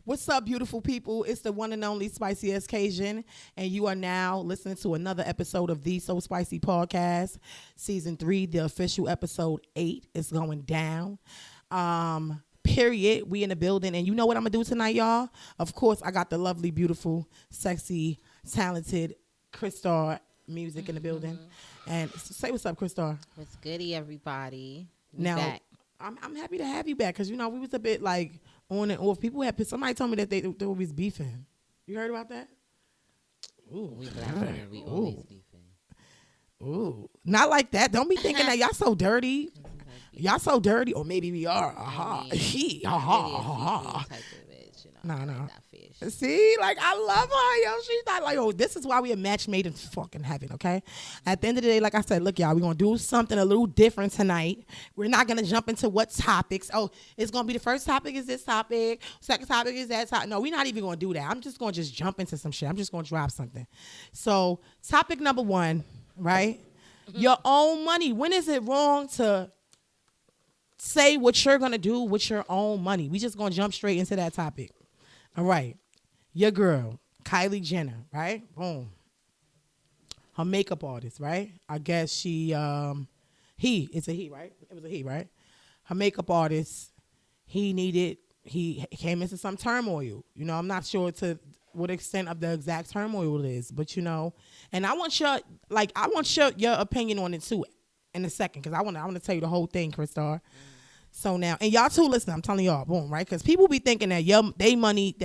What's up, beautiful people? It's the one and only Spicy Cajun, and you are now listening to another episode of the So Spicy Podcast, Season 3, the official episode 8 is going down. Period. We in the building, and you know what I'm going to do tonight, y'all? Of course, I got the lovely, beautiful, sexy, talented Crystal Music in the building. And say what's up, Crystal. What's goody, everybody? Now, back. I'm happy to have you back because, you know, we was a bit like on and off. People had somebody told me that they was beefing. You heard about that? Ooh, we black women, we always beefing. Ooh, not like that. Don't be thinking that y'all so dirty. Y'all so dirty, or maybe we are. He, type of bitch, you know. No. See, like I love her, yo. She's not like, oh, this is why we a match made in fucking heaven, okay? At the end of the day, like I said, look, y'all, we're gonna do something a little different tonight. We're not gonna jump into what topics. Oh, it's gonna be the first topic is this topic, second topic is that topic. No, we're not even gonna do that. I'm just gonna jump into some shit. I'm just gonna drop something. So, topic number 1, right? Your own money. When is it wrong to say what you're gonna do with your own money? We just gonna jump straight into that topic. All right. Your girl, Kylie Jenner, right? Boom. Her makeup artist, right? I guess it's a he, right? It was a he, right? Her makeup artist, he came into some turmoil. You know, I'm not sure to what extent of the exact turmoil it is, but you know, and I want your opinion on it too in a second, because I want to tell you the whole thing, Crystal. So now, and y'all too, listen, I'm telling y'all, boom, right? Because people be thinking that your money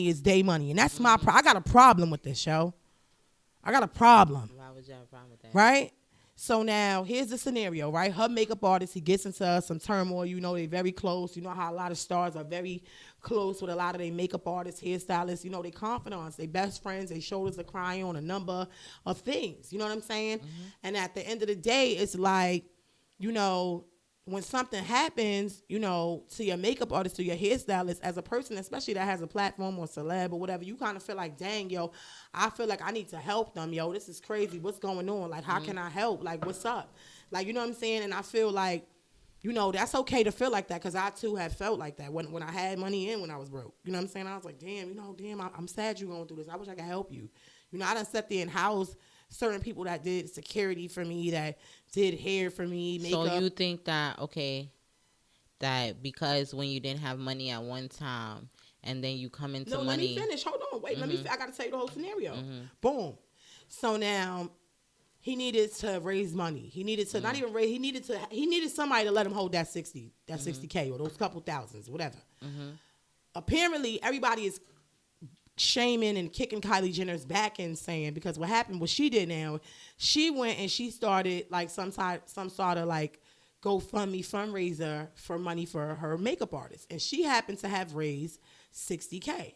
is their money. And that's I got a problem with this, yo. I got a problem. Why would you have a problem with that? Right? So now, here's the scenario, right? Her makeup artist, he gets into some turmoil. You know, they're very close. You know how a lot of stars are very close with a lot of their makeup artists, hairstylists. You know, they confidants, they best friends, they shoulders are crying on a number of things. You know what I'm saying? Mm-hmm. And at the end of the day, it's like, you know, when something happens, you know, to your makeup artist, to your hairstylist, as a person, especially that has a platform or celeb or whatever, you kind of feel like, dang, yo, I feel like I need to help them, yo. This is crazy. What's going on? Like, how can I help? Like, what's up? Like, you know what I'm saying? And I feel like, you know, that's okay to feel like that, because I, too, have felt like that when I had money and when I was broke. You know what I'm saying? I was like, damn, I'm sad you're going through this. I wish I could help you. You know, I done sat there and housed certain people that did security for me, that did hair for me, makeup. So you think that, that because when you didn't have money at one time and then you come into money. No, let me finish. Hold on. Wait, I got to tell you the whole scenario. Boom. So now he needed to raise money. He needed to not even raise, he needed somebody to let him hold that 60K or those couple thousands, whatever. Apparently, everybody is shaming and kicking Kylie Jenner's back and saying, because what happened, what she did now, she went and she started like some sort of like GoFundMe fundraiser for money for her makeup artist, and she happened to have raised $60K.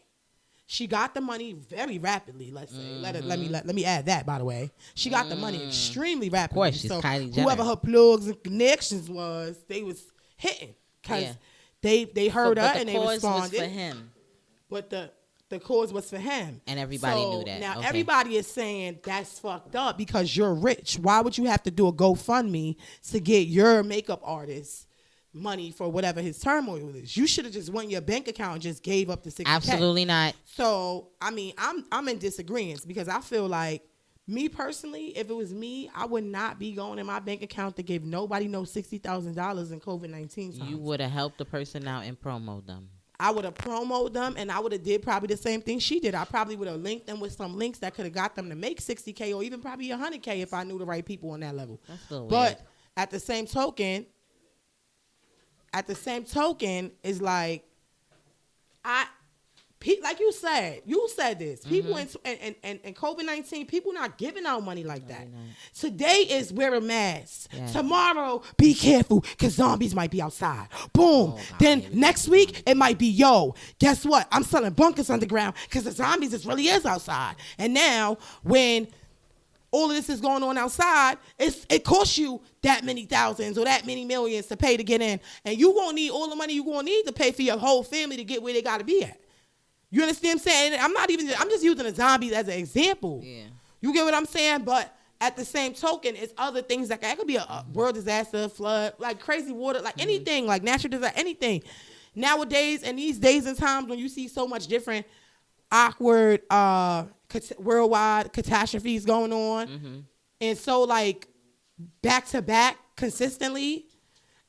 She got the money very rapidly. Let's say, let me add that. By the way, she got the money extremely rapidly. Of course, she's Kylie Jenner. Whoever her plugs and connections was, they was hitting because they heard her and they responded. Was for him, but the cause was for him. And everybody knew that. Now, everybody is saying that's fucked up because you're rich. Why would you have to do a GoFundMe to get your makeup artist money for whatever his turmoil is? You should have just went in your bank account and just gave up the $60K. Absolutely not. So, I mean, I'm in disagreement because I feel like, me personally, if it was me, I would not be going in my bank account to give nobody no $60,000 in COVID-19 times. You would have helped the person out and promoted them. I would have promoted them, and I would have did probably the same thing she did. I probably would have linked them with some links that could have got them to make $60K or even probably $100K if I knew the right people on that level. That's a little but weird. at the same token, is like, like you said this. People in COVID-19, people not giving out money like that. Today is wear a mask. Yes. Tomorrow, be careful because zombies might be outside. Boom. Then next week, it might be, yo, guess what? I'm selling bunkers underground because the zombies really is outside. And now, when all of this is going on outside, it costs you that many thousands or that many millions to pay to get in. And you won't need all the money you're going to need to pay for your whole family to get where they got to be at. You understand what I'm saying? I'm just using the zombies as an example. Yeah. You get what I'm saying? But at the same token, it's other things that could be a world disaster, flood, like crazy water, like anything, like natural disaster, anything. nowadays, in these days and times when you see so much different awkward worldwide catastrophes going on, and so like back to back consistently,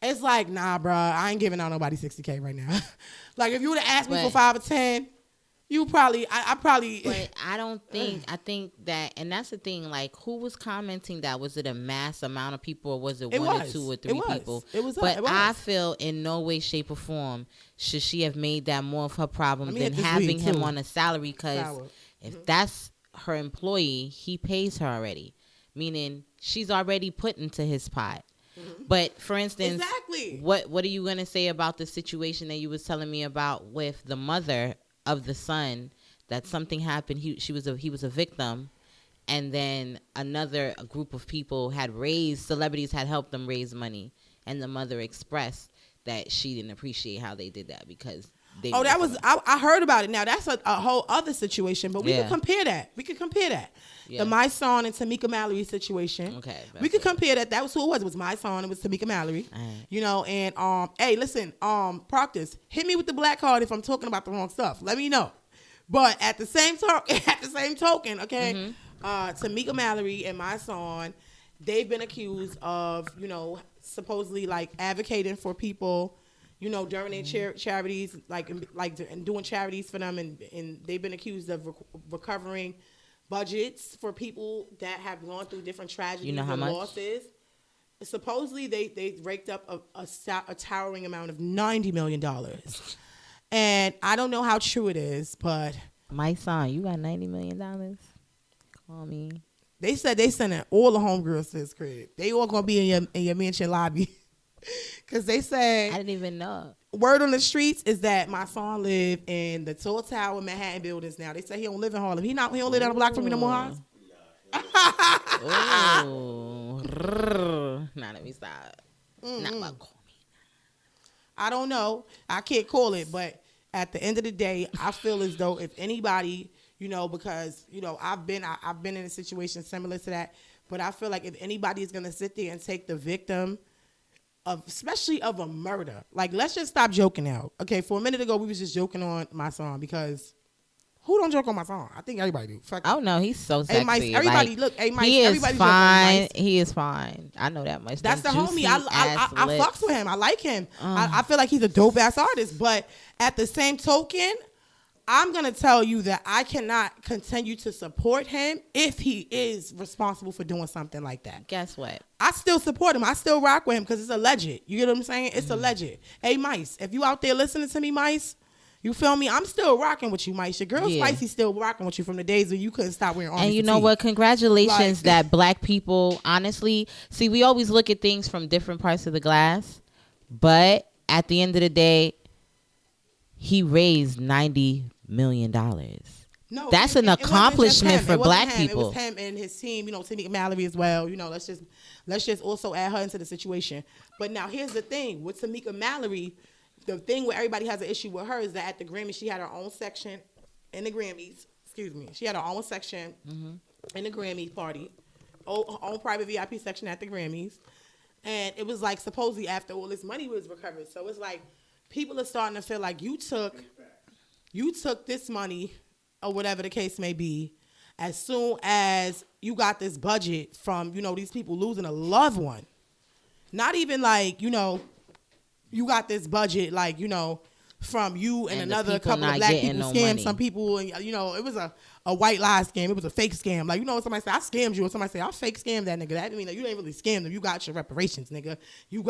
it's like, nah, bro, I ain't giving out nobody $60K right now. Like if you would have asked me for 5 or 10, you probably, I probably. But I don't think, I think that, and that's the thing, like, who was commenting that? Was it a mass amount of people, or was it one or 2 or 3 people? It was. But I feel in no way, shape, or form should she have made that more of her problem than having him on a salary, because if that's her employee, he pays her already, meaning she's already put into his pot. But for instance, what are you going to say about the situation that you was telling me about with the mother of the son, that something happened, he was a victim, and then another group of people celebrities had helped them raise money, and the mother expressed that she didn't appreciate how they did that because they I heard about it. Now that's a whole other situation, but we could compare that. The My Son and Tamika Mallory situation. Okay. We could compare that. That was who it was. It was My Son. It was Tamika Mallory. Right. You know, and hey, listen, Proctus, hit me with the black card if I'm talking about the wrong stuff. Let me know. But at the same token, okay, Tamika Mallory and My Son, they've been accused of, you know, supposedly like advocating for people, you know, during their charities, and doing charities for them, and they've been accused of recovering budgets for people that have gone through different tragedies and losses. Supposedly, they raked up a towering amount of $90 million. And I don't know how true it is, but... My son, you got $90 million? Call me. They said they sending all the homegirls to his crib. They all going to be in your mansion lobby. Because they said... I didn't even know. Word on the streets is that My Son live in the Tall Tower Manhattan buildings now. They say he don't live in Harlem. He don't live down the block from me no more, huh? Oh. Now let me stop. Not my call me. I don't know. I can't call it, but at the end of the day, I feel as though if anybody, you know, because, you know, I've been in a situation similar to that, but I feel like if anybody is going to sit there and take the victim especially of a murder. Like, let's just stop joking now. Okay, for a minute ago, we was just joking on My Son because who don't joke on My Son? I think everybody do. Fuck oh, no, he's so sexy. Hey, Mice, everybody, like, look, hey, Mice, he is fine. He is fine. I know that much. That's the homie. I fucks with him. I like him. I feel like he's a dope-ass artist. But at the same token, I'm going to tell you that I cannot continue to support him if he is responsible for doing something like that. Guess what? I still support him. I still rock with him because it's alleged. You get what I'm saying? It's alleged. Hey, Mice, if you out there listening to me, Mice, you feel me? I'm still rocking with you, Mice. Your girl Spicy's still rocking with you from the days when you couldn't stop wearing army And you fatigue. know what? Congratulations that black people, honestly, see, we always look at things from different parts of the glass, but at the end of the day, he raised $90 million. No, that's an accomplishment for black people. It was him and his team, you know, Tamika Mallory as well. You know, let's just also add her into the situation. But now here's the thing with Tamika Mallory, the thing where everybody has an issue with her is that at the Grammys she had her own section in the Grammys. Excuse me, she had her own section in the Grammy party, her own private VIP section at the Grammys, and it was like supposedly after all this money was recovered. So it's like people are starting to feel like you took this money or whatever the case may be as soon as you got this budget from, you know, these people losing a loved one. Not even like, you know, you got this budget like, you know, from you and another couple of black people scammed some people, and you know, it was a white lie scam. It was a fake scam. Like, you know, when somebody say I scammed you, or somebody say I fake scammed that nigga, that mean that you didn't really scam them. You got your reparations, nigga. You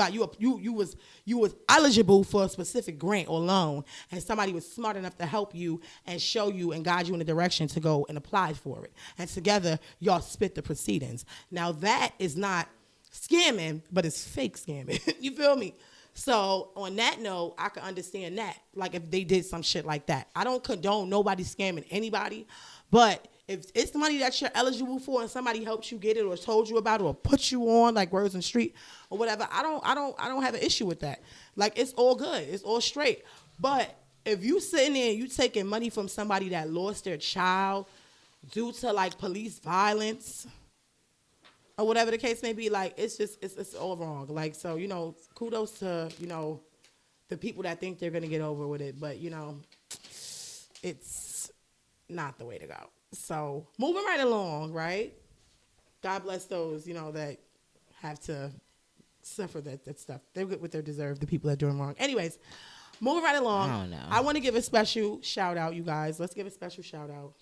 was eligible for a specific grant or loan, and somebody was smart enough to help you and show you and guide you in the direction to go and apply for it. And together, y'all split the proceedings. Now that is not scamming, but it's fake scamming. You feel me? So on that note, I can understand that. Like if they did some shit like that. I don't condone nobody scamming anybody, but if it's the money that you're eligible for and somebody helped you get it or told you about it or put you on like Words in the Street or whatever, I don't have an issue with that. Like it's all good. It's all straight. But if you sitting there and you taking money from somebody that lost their child due to like police violence or whatever the case may be, like it's all wrong. Like, so, you know, kudos to, you know, the people that think they're gonna get over with it, but you know, it's not the way to go. So moving right along, right? God bless those, you know, that have to suffer that stuff. They're good what they deserve. The people that are doing wrong. Anyways, moving right along. I don't know. I want to give a special shout out, you guys. Let's give a special shout out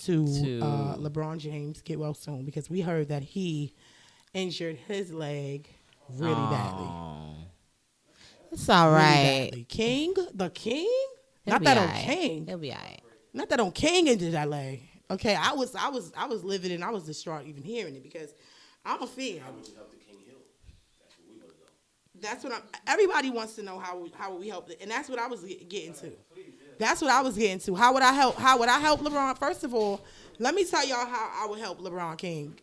to LeBron James. Get well soon, because we heard that he injured his leg really badly. It's all right. Really King, the King. He'll Not that right. on King. He'll be all right. Not that on King injured that leg. Okay, I was livid and I was distraught even hearing it, because I'm a fan. How would you help the King heal? That's what we want to know. That's what everybody wants to know, how we help it, and that's what I was getting to. That's what I was getting to. How would I help LeBron? First of all, let me tell y'all how I would help LeBron King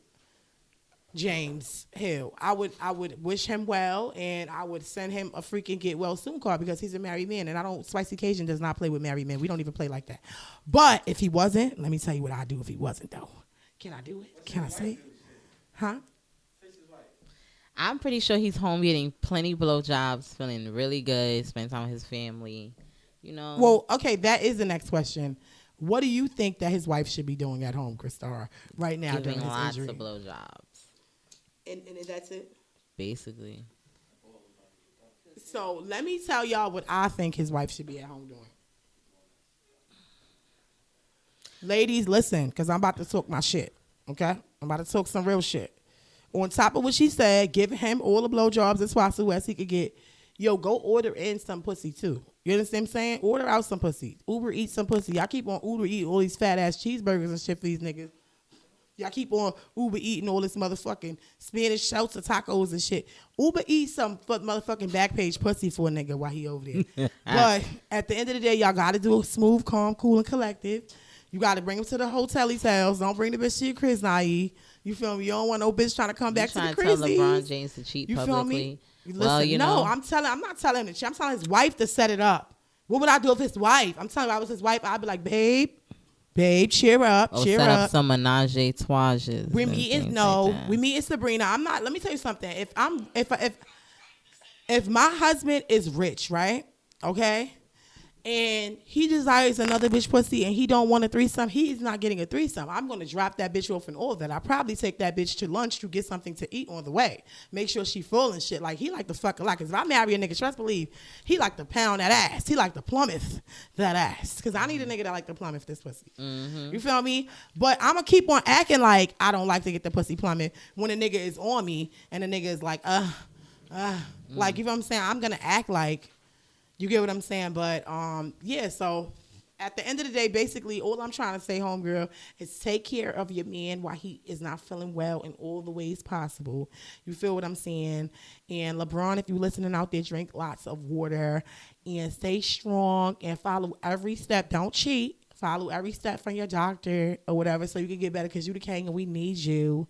James Hill. I would wish him well, and I would send him a freaking get well soon card, because he's a married man, and Spicy Cajun does not play with married men. We don't even play like that. But if he wasn't, let me tell you what I'd do if he wasn't, though. Can I do it? Can I say it? Huh? I'm pretty sure he's home getting plenty blowjobs, feeling really good, spending time with his family. You know. Well, okay, that is the next question. What do you think that his wife should be doing at home, Christara, right now during his lots injury? of blowjobs. And that's it? Basically. So let me tell y'all what I think his wife should be at home doing. Ladies, listen, because I'm about to talk my shit, okay? I'm about to talk some real shit. On top of what she said, give him all the blowjobs as possible as he could get. Yo, go order in some pussy, too. You understand what I'm saying? Order out some pussy. Uber eat some pussy. Y'all keep on Uber eating all these fat-ass cheeseburgers and shit for these niggas. Y'all keep on Uber eating all this motherfucking Spanish shelter tacos and shit. Uber eat some motherfucking back page pussy for a nigga while he over there. But at the end of the day, y'all got to do a smooth, calm, cool, and collective. You got to bring him to the hotel's house. Don't bring the bitch to your crib, naive. You feel me? You don't want no bitch trying to come back to the crib. Trying to tell LeBron James to cheat you publicly. Feel me? Listen, well, you know. I'm not telling him to cheat. I'm telling his wife to set it up. What would I do if his wife? I'm telling you, if I was his wife, I'd be like, babe, cheer up, cheer set up. Up some menage a trois. We meeting we meeting Sabrina. I'm not. Let me tell you something. If my husband is rich, right? Okay. And he desires another bitch pussy and he don't want a threesome, he's not getting a threesome. I'm going to drop that bitch off and all that. I probably take that bitch to lunch to get something to eat on the way. Make sure she full and shit. Like, he like to fuck a lot. Because if I marry a nigga, trust believe, he like to pound that ass. He like to plummet that ass. Because I need a nigga that like to plummet this pussy. Mm-hmm. You feel me? But I'm going to keep on acting like I don't like to get the pussy plummet when a nigga is on me and the nigga is like, like, you know what I'm saying? I'm going to act like, you get what I'm saying? But, yeah, so at the end of the day, basically, all I'm trying to say, homegirl, is take care of your man while he is not feeling well in all the ways possible. You feel what I'm saying? And LeBron, if you're listening out there, drink lots of water and stay strong and follow every step. Don't cheat. Follow every step from your doctor or whatever so you can get better, because you the king and we need you.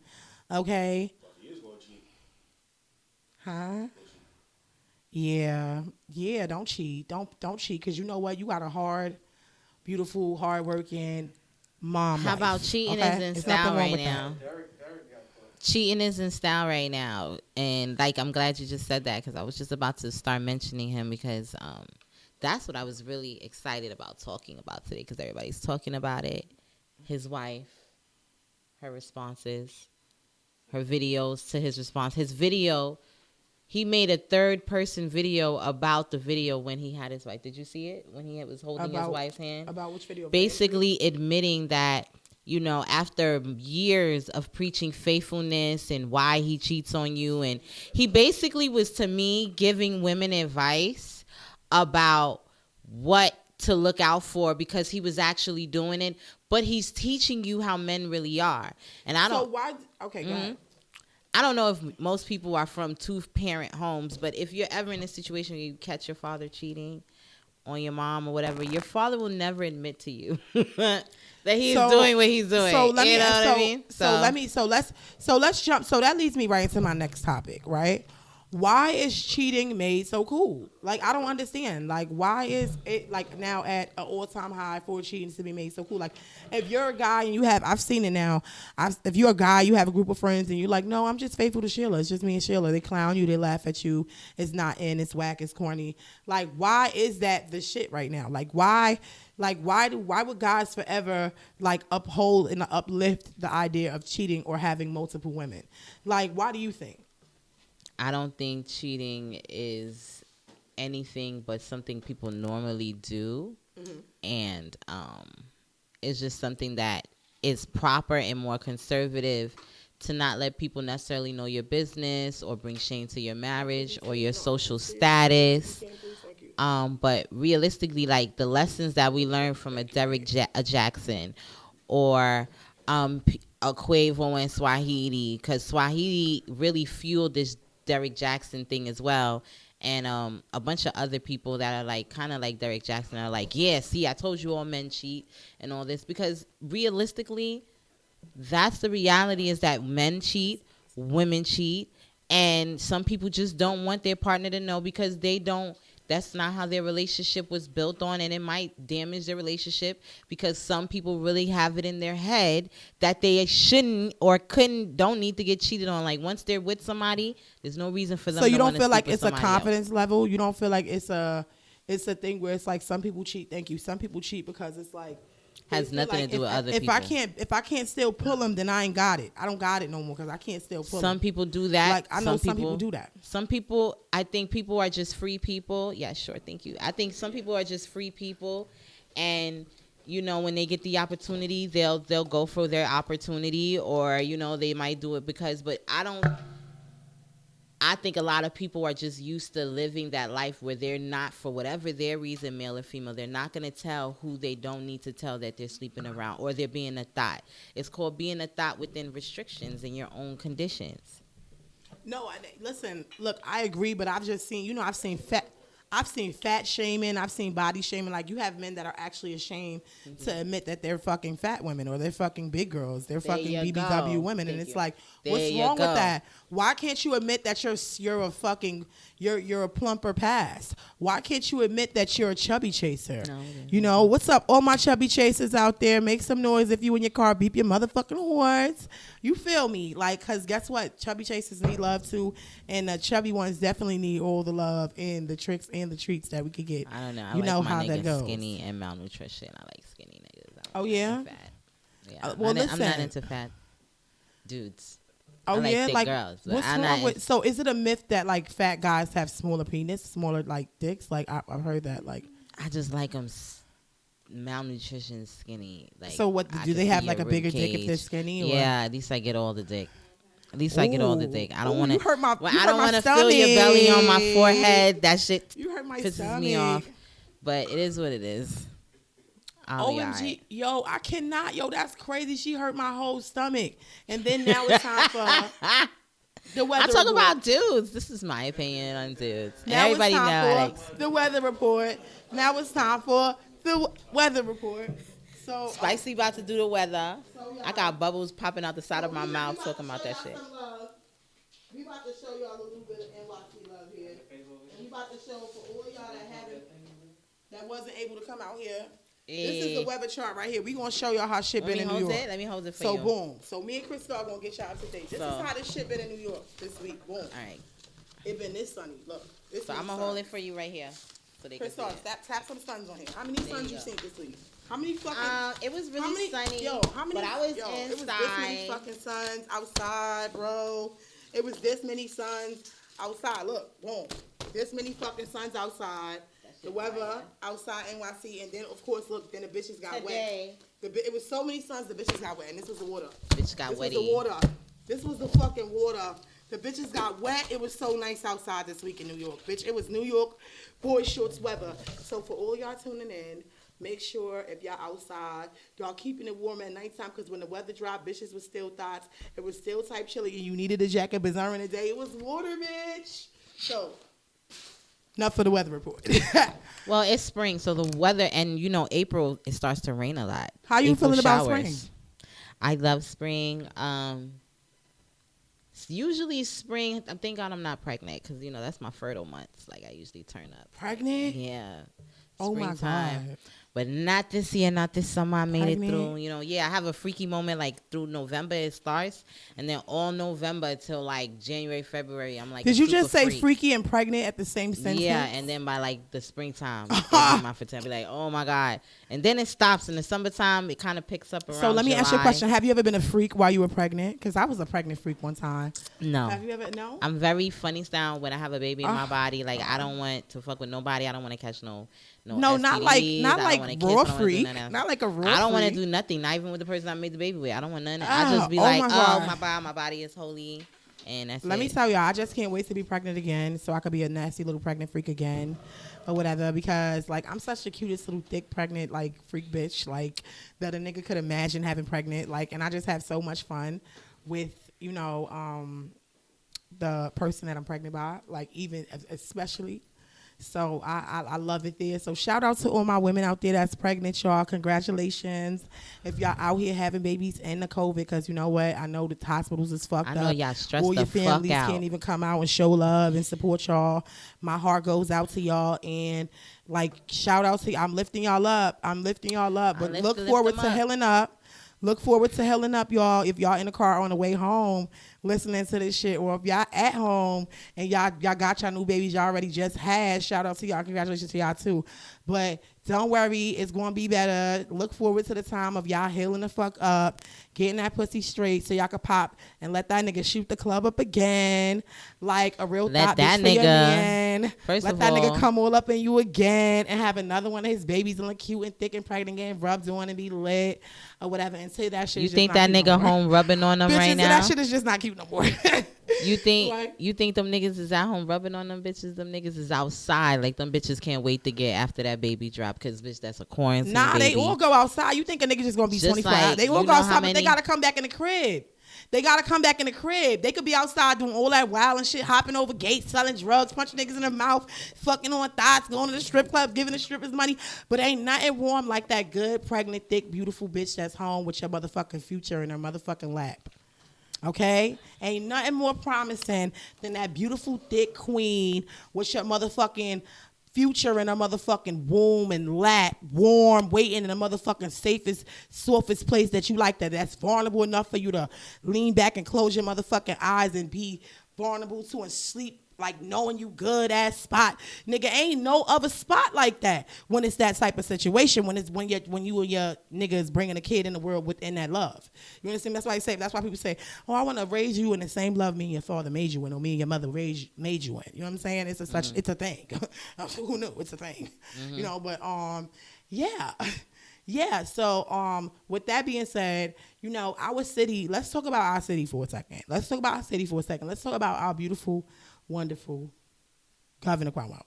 Okay? He is going to cheat. Huh? Yeah, don't cheat. Don't cheat, because you know what? You got a hard, beautiful, hard-working mom. How about cheating is in style right now? Cheating is in style right now. And, like, I'm glad you just said that, because I was just about to start mentioning him, because that's what I was really excited about talking about today, because everybody's talking about it. His wife, her responses, her videos to his response. His video... He made a third-person video about the video when he had his wife. Did you see it? When he was holding his wife's hand? About which video? Basically admitting that, you know, after years of preaching faithfulness and why he cheats on you. And he basically was, to me, giving women advice about what to look out for, because he was actually doing it. But he's teaching you how men really are. And I don't... So why... Okay, go ahead. I don't know if most people are from two-parent homes, but if you're ever in a situation where you catch your father cheating on your mom or whatever, your father will never admit to you that he's doing what he's doing. So you know what I mean? So let's jump. So that leads me right into my next topic, right? why is cheating made so cool? Like, I don't understand. Like, why is it like now at an all-time high for cheating to be made so cool? Like, if you're a guy and you have, I've seen it now. If you're a guy, you have a group of friends and you're like, no, I'm just faithful to Sheila. It's just me and Sheila. They clown you, they laugh at you. It's not in. It's whack. It's corny. Like, why is that the shit right now? Like, why? Like, why would guys forever like uphold and uplift the idea of cheating or having multiple women? Like, why do you think? I don't think cheating is anything but something people normally do. Mm-hmm. And it's just something that is proper and more conservative to not let people necessarily know your business or bring shame to your marriage or your social status. But realistically, like the lessons that we learned from a Derek Jackson or a Quavo and Swahili, because Swahili really fueled this Derek Jackson thing as well, and a bunch of other people that are like kind of like Derek Jackson are like, yeah, see, I told you all men cheat and all this, because realistically, that's the reality, is that men cheat, women cheat, and some people just don't want their partner to know because that's not how their relationship was built on, and it might damage their relationship because some people really have it in their head that they shouldn't or don't need to get cheated on. Like, once they're with somebody, there's no reason for them to So you don't feel like it's a confidence level? You don't feel like it's a thing where it's like some people cheat, some people cheat because it's like has nothing to do with other people. If I can't still pull them, then I ain't got it. I don't got it no more because I can't still pull them. Some people do that. Like, I know some people do that. Some people, I think people are just free people. Yeah, sure. Thank you. I think some people are just free people, and you know, when they get the opportunity, they'll go for their opportunity, or you know, they might do it because. But I think a lot of people are just used to living that life where they're not, for whatever their reason, male or female, they're not going to tell who they don't need to tell that they're sleeping around or they're being a thought. It's called being a thought within restrictions and your own conditions. No, listen, look, I agree, but I've just seen, I've seen fat shaming. I've seen body shaming. Like, you have men that are actually ashamed to admit that they're fucking fat women or they're fucking big girls. They're fucking BBW women. And it's like, what's wrong with that? Why can't you admit that you're a plumper past? Why can't you admit that you're a chubby chaser? No, what's up, all my chubby chasers out there? Make some noise if you in your car. Beep your motherfucking horns. You feel me? Like, because guess what? Chubby chasers need love too. And the chubby ones definitely need all the love and the tricks and the treats that we could get. I don't know. I like how that goes. Skinny and malnutrition. I like skinny niggas. Oh, yeah? Fat. Yeah. I'm not into fat dudes. Oh, I like girls. What's wrong with? So is it a myth that like fat guys have smaller penis, smaller like dicks? Like I've heard that. Like, I just like them malnutrition, skinny. Like, so what do they have, like a bigger dick if they're skinny? Or? Yeah, at least I get all the dick. At least I get all the dick. I don't want to. I don't want to feel your belly on my forehead. That shit pisses me off. But it is what it is. OMG, right. Yo, I cannot. Yo, that's crazy. She hurt my whole stomach. And then now it's time for the weather report. I talk about dudes. This is my opinion on dudes. Now everybody it's time knows for the weather report. Now it's time for the weather report. So Spicy about to do the weather. So, I got bubbles popping out the side of my mouth talking about that shit. We about to show y'all a little bit of NYC love here. And we about to show for all y'all that wasn't able to come out here. This is the weather chart right here. We're going to show y'all how shit been in New York. Let me hold it for you. you. So, boom. So, me and Crystal are going to get y'all up to date. This is how this shit been in New York this week. Boom. All right. It been this sunny. Look. So, I'm going to hold it for you right here. So they Crystal, tap some suns on here. How many suns you seen this week? How many fucking... it was really sunny. But I was inside. It was this many fucking suns outside, bro. It was this many suns outside. Look. Boom. This many fucking suns outside. The weather outside NYC, and then of course, look, then the bitches got wet. It was so many suns, the bitches got wet, and this was the water. Bitch got wet. This was the water. This was the fucking water. The bitches got wet. It was so nice outside this week in New York, bitch. It was New York boy shorts weather. So for all y'all tuning in, make sure if y'all outside, y'all keeping it warm at nighttime, because when the weather dropped, bitches was still thoughts. It was still type chilly, and you needed a jacket. But during the day, it was water, bitch. So. Not for the weather report. Well, it's spring, so the weather, and April, it starts to rain a lot. How you feeling about spring? I love spring. Usually spring. I'm thank God I'm not pregnant because that's my fertile months. Like I usually turn up. Pregnant? Yeah. Oh my God. But not this year, not this summer. I made it through. I have a freaky moment like through November it starts, and then all November till like January, February. I'm like, did you just say freaky and pregnant at the same sentence? Yeah, and then by like the springtime, my fertility, be like, oh my God, and then it stops in the summertime. It kind of picks up around. So let me July. ask you a question: have you ever been a freak while you were pregnant? Because I was a pregnant freak one time. No. Have you ever? No. I'm very funny style when I have a baby in my body. Like I don't want to fuck with nobody. I don't want to catch no, not like raw freak. Not like a raw freak. I don't want to do nothing. Not even with the person I made the baby with. I don't want nothing. I just be like, my body is holy, and that's Let me tell y'all, I just can't wait to be pregnant again, so I could be a nasty little pregnant freak again, or whatever. Because like I'm such the cutest little thick pregnant like freak bitch like that a nigga could imagine having pregnant. Like, and I just have so much fun with the person that I'm pregnant by. Like even especially. So I love it there. So shout out to all my women out there that's pregnant, y'all. Congratulations. If y'all out here having babies in the COVID, because you know what? I know the hospitals is fucked up. I know y'all stressed all your the families fuck out. Can't even come out and show love and support y'all. My heart goes out to y'all. And like shout out to you. I'm lifting y'all up. But look forward to healing up. Look forward to healing up, y'all. If y'all in the car on the way home listening to this shit, or if y'all at home and y'all got y'all new babies y'all already just had, shout out to y'all. Congratulations to y'all too. But don't worry, it's going to be better. Look forward to the time of y'all healing the fuck up, getting that pussy straight so y'all can pop and let that nigga shoot the club up again like a real thought bitch for your man. Let that nigga come all up in you again and have another one of his babies and look cute and thick and pregnant getting rubbed on and be lit or whatever. And say that shit you is think just that nigga home rubbing on them right now? That shit is just not cute no more. You think them niggas is at home rubbing on them bitches? Them niggas is outside. Like them bitches can't wait to get after that baby drop because bitch, that's a quarantine baby. They all go outside. You think a nigga just gonna be 24 hours? They all go outside, but they gotta come back in the crib. They could be outside doing all that wild and shit, hopping over gates, selling drugs, punching niggas in the mouth, fucking on thoughts, going to the strip club, giving the strippers money. But ain't nothing warm like that good, pregnant, thick, beautiful bitch that's home with your motherfucking future in her motherfucking lap. Okay? Ain't nothing more promising than that beautiful, thick queen with your motherfucking future in a motherfucking womb and lap, warm, waiting in a motherfucking safest, softest place that you like, that's vulnerable enough for you to lean back and close your motherfucking eyes and be vulnerable to and sleep like knowing you good ass spot. Nigga, ain't no other spot like that when it's that type of situation, when you and your nigga is bringing a kid in the world within that love. You understand? That's why people say, oh, I want to raise you in the same love me and your father made you in, or me and your mother made you in. You know what I'm saying? It's it's a thing. Who knew? It's a thing. Mm-hmm. But yeah. Yeah, so with that being said, our city, let's talk about our city for a second. Let's talk about our beautiful, wonderful Governor Cuomo.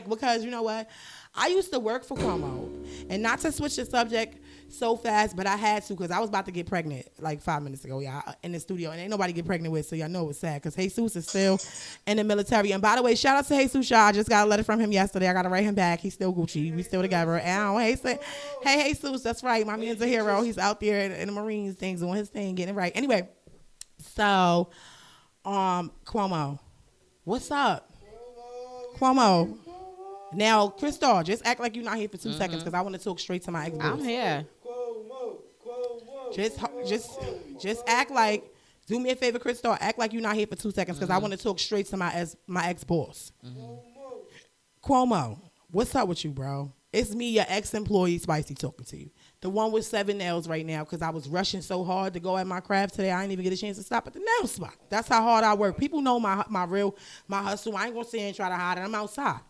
Because you know what? I used to work for Cuomo. And not to switch the subject so fast, but I had to because I was about to get pregnant like 5 minutes ago, in the studio. And ain't nobody get pregnant with, so y'all know it's sad because Jesus is still in the military. And by the way, shout out to Jesus, y'all. I just got a letter from him yesterday. I got to write him back. He's still Gucci. We still together. And hey, Jesus, that's right. My man's a hero. He's out there in the Marines things, doing his thing, getting it right. Anyway, so Cuomo, what's up? Cuomo. Now, Crystal, just act like you're not here for 2 seconds because I want to talk straight to my ex-boss. I'm here. Just act like, do me a favor, Crystal, act like you're not here for 2 seconds because I want to talk straight to my ex-boss. Cuomo, what's up with you, bro? It's me, your ex-employee, Spicy, talking to you. The one with 7 nails right now because I was rushing so hard to go at my craft today. I didn't even get a chance to stop at the nail spot. That's how hard I work. People know my hustle. I ain't going to sit and try to hide it. I'm outside.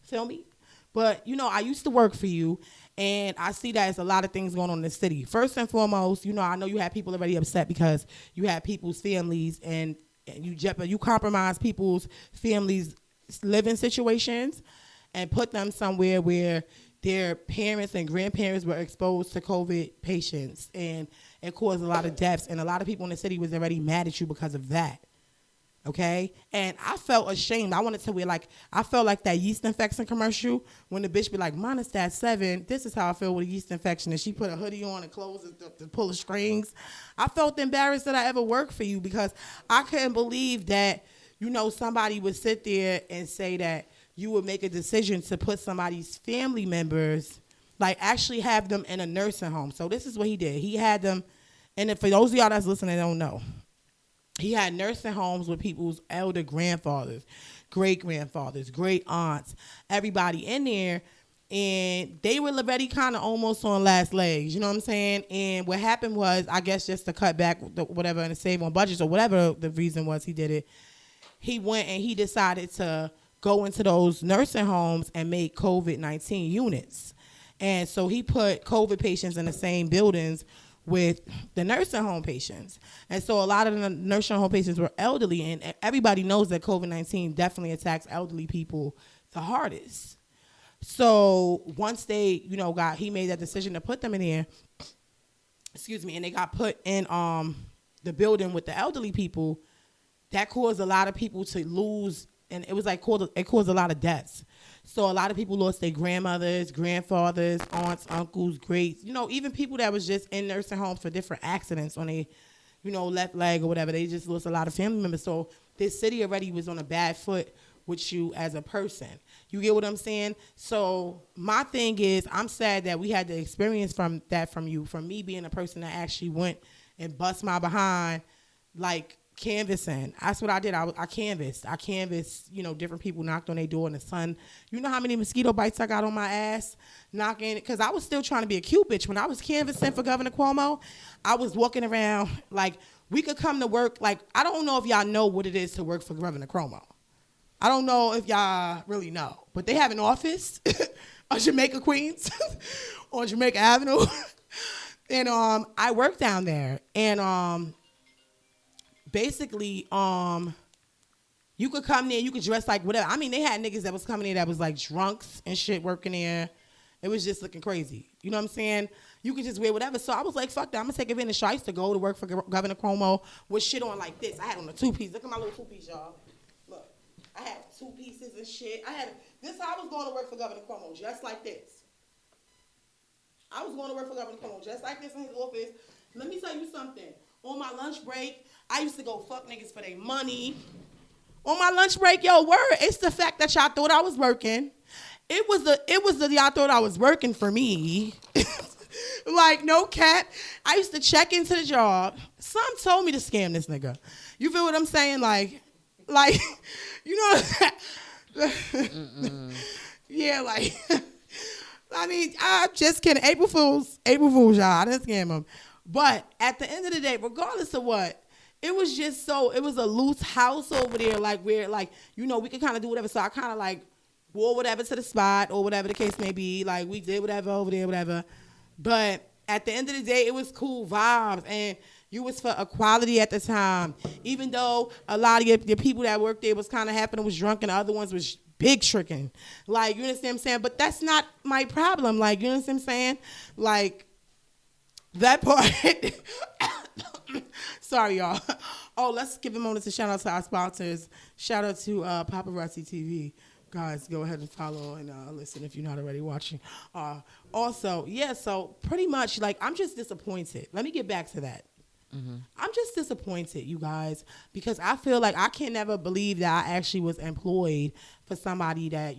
Feel me? But, I used to work for you, and I see that there's a lot of things going on in the city. First and foremost, I know you had people already upset because you had people's families, and you compromise people's families' living situations and put them somewhere where their parents and grandparents were exposed to COVID patients, and it caused a lot of deaths, and a lot of people in the city was already mad at you because of that. Okay, and I felt ashamed. I wanted to wear I felt like that yeast infection commercial when the bitch be like, "Monistat 7. This is how I feel with a yeast infection," and she put a hoodie on and clothes to pull the strings. I felt embarrassed that I ever worked for you because I couldn't believe that somebody would sit there and say that you would make a decision to put somebody's family members, like actually have them in a nursing home. So this is what he did. He had them, and for those of y'all that's listening that don't know, he had nursing homes with people's elder grandfathers, great-grandfathers, great-aunts, everybody in there, and they were already kind of almost on last legs, you know what I'm saying? And what happened was, I guess just to cut back whatever and to save on budgets or whatever the reason was he did it, he went and he decided to go into those nursing homes and make COVID-19 units. And so he put COVID patients in the same buildings with the nursing home patients. And so a lot of the nursing home patients were elderly, and everybody knows that COVID-19 definitely attacks elderly people the hardest. So once they, he made that decision to put them in there, and they got put in the building with the elderly people, that caused a lot of people to lose, and it was it caused a lot of deaths. So a lot of people lost their grandmothers, grandfathers, aunts, uncles, greats, even people that was just in nursing homes for different accidents on their, left leg or whatever. They just lost a lot of family members. So this city already was on a bad foot with you as a person. You get what I'm saying? So my thing is, I'm sad that we had the experience from you, from me being a person that actually went and bust my behind, canvassing. That's what I did. I canvassed. Different people knocked on their door in the sun. You know how many mosquito bites I got on my ass knocking? Because I was still trying to be a cute bitch. When I was canvassing for Governor Cuomo, I was walking around we could come to work. I don't know if y'all know what it is to work for Governor Cuomo. I don't know if y'all really know. But they have an office on Jamaica Queens on Jamaica Avenue. And I worked down there. And basically, you could come there, you could dress like whatever. I mean, they had niggas that was coming in that was drunks and shit working there. It was just looking crazy. You know what I'm saying? You could just wear whatever. So I was like, fuck that. I'm going to take advantage. So I used to go to work for Governor Cuomo with shit on like this. I had on a two-piece. Look at my little two-piece, y'all. Look. I had two pieces and shit. This is how I was going to work for Governor Cuomo, just like this. I was going to work for Governor Cuomo, just like this in his office. Let me tell you something. On my lunch break, I used to go fuck niggas for their money. On my lunch break, word, it's the fact that y'all thought I was working. It was the y'all thought I was working for me. No cap. I used to check into the job. Some told me to scam this nigga. You feel what I'm saying? Yeah, I mean, I'm just kidding. April Fools, y'all. I didn't scam them. But at the end of the day, regardless of what, it was just it was a loose house over there, where, we could kind of do whatever. So I kind of, wore whatever to the spot or whatever the case may be. We did whatever over there, whatever. But at the end of the day, it was cool vibes. And you was for equality at the time. Even though a lot of your people that worked there was kind of happening was drunk and the other ones was big tricking. You understand what I'm saying? But that's not my problem. You understand what I'm saying? That part. Sorry, y'all. Oh, let's give a moment to shout out to our sponsors. Shout out to Paparazzi TV. Guys, go ahead and follow and listen if you're not already watching. Also, so pretty much, I'm just disappointed. Let me get back to that. Mm-hmm. I'm just disappointed, you guys, because I feel like I can never believe that I actually was employed for somebody that,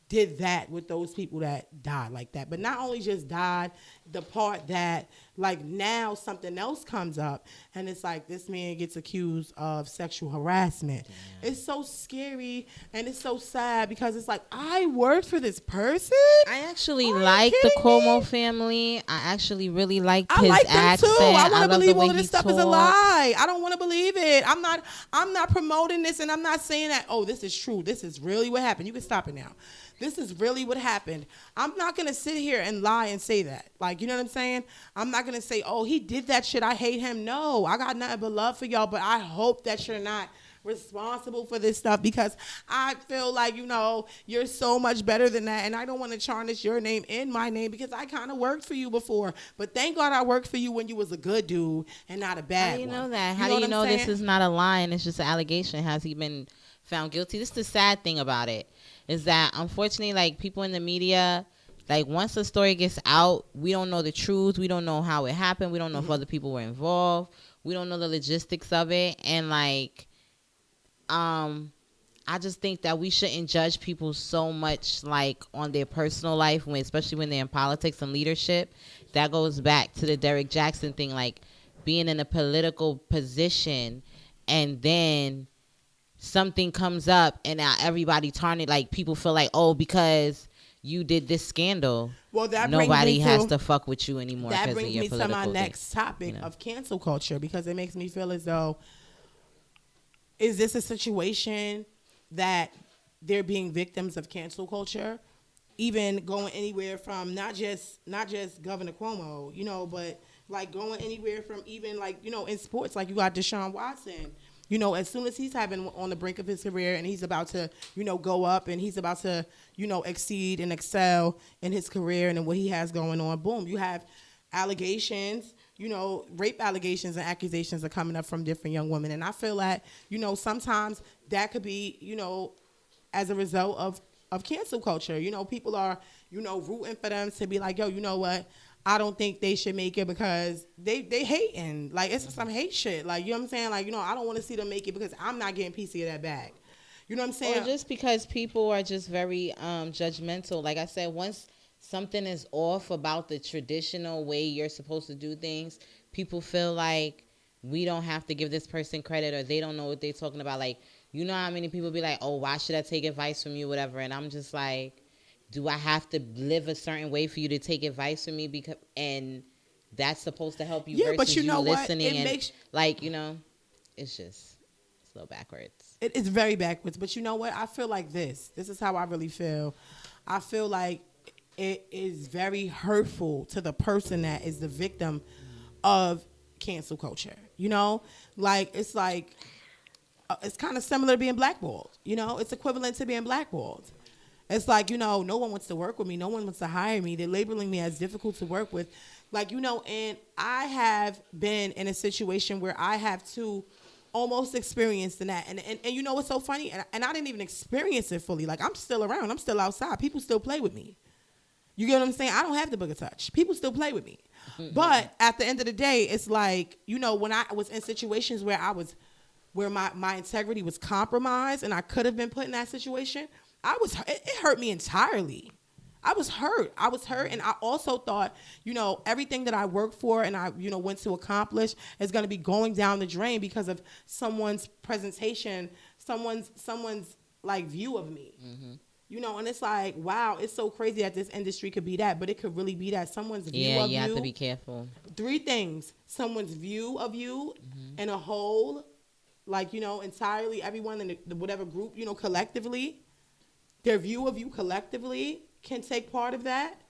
did that with those people that died like that. But not only just died, the part that, now something else comes up, and it's this man gets accused of sexual harassment. Damn. It's so scary, and it's so sad, because it's I worked for this person? I actually like the Cuomo family. I actually really liked his accent. Too. I want to believe all of this stuff is a lie. I don't want to believe it. I'm not promoting this, and I'm not saying that, this is true. This is really what happened. You can stop it now. This is really what happened. I'm not going to sit here and lie and say that. You know what I'm saying? I'm not going to say, he did that shit. I hate him. No, I got nothing but love for y'all, but I hope that you're not responsible for this stuff because I feel like, you're so much better than that. And I don't want to tarnish your name and my name because I kind of worked for you before. But thank God I worked for you when you was a good dude and not a bad one. How do you know that? How do you know this is not a lie and it's just an allegation? Has he been found guilty? This is the sad thing about it, is that unfortunately, like, people in the media, like, once the story gets out, we don't know the truth. We don't know how it happened. We don't know if other people were involved. We don't know the logistics of it. And, like, I just think that we shouldn't judge people so much, like, on their personal life, especially when they're in politics and leadership. That goes back to the Derek Jackson thing, like, being in a political position and then something comes up and now everybody tarnished, like, people feel like, oh, because you did this scandal, well, that nobody has to fuck with you anymore. That brings me to my next topic of cancel culture, because it makes me feel as though, is this a situation that they're being victims of cancel culture, even going anywhere from not just Governor Cuomo, but like going anywhere from even like, in sports, like you got Deshaun Watson. As soon as he's on the brink of his career and he's about to, go up and he's about to, exceed and excel in his career and in what he has going on, boom, you have allegations, rape allegations and accusations are coming up from different young women. And I feel like, sometimes that could be, as a result of cancel culture. People are, rooting for them to be like, yo, you know what? I don't think they should make it because they hating. Like, it's some hate shit. Like, you know what I'm saying? Like, I don't want to see them make it because I'm not getting a piece of that bag. You know what I'm saying? Or just because people are just very judgmental. Like I said, once something is off about the traditional way you're supposed to do things, people feel like we don't have to give this person credit or they don't know what they're talking about. Like, how many people be like, oh, why should I take advice from you, whatever? And I'm just like, do I have to live a certain way for you to take advice from me? And that's supposed to help you versus but you know listening. What? It's just a little backwards. It's very backwards. But you know what? I feel like this. This is how I really feel. I feel like it is very hurtful to the person that is the victim of cancel culture. It's kind of similar to being blackballed. It's equivalent to being blackballed. It's like, no one wants to work with me. No one wants to hire me. They're labeling me as difficult to work with. Like, and I have been in a situation where I have to almost experience that. And what's so funny? And I didn't even experience it fully. Like, I'm still around. I'm still outside. People still play with me. You get what I'm saying? I don't have the booger touch. People still play with me. Mm-hmm. But at the end of the day, it's like, when I was in situations where my integrity was compromised and I could have been put in that situation, it hurt me entirely. I was hurt. And I also thought, everything that I worked for and I, went to accomplish is going to be going down the drain because of someone's presentation, someone's like view of me. Mm-hmm. And it's like, wow, it's so crazy that this industry could be that, but it could really be that someone's view of you. Yeah, you have to be careful. 3 things: someone's view of you in a whole, like, entirely everyone in the whatever group, collectively. Their view of you collectively can take part of that,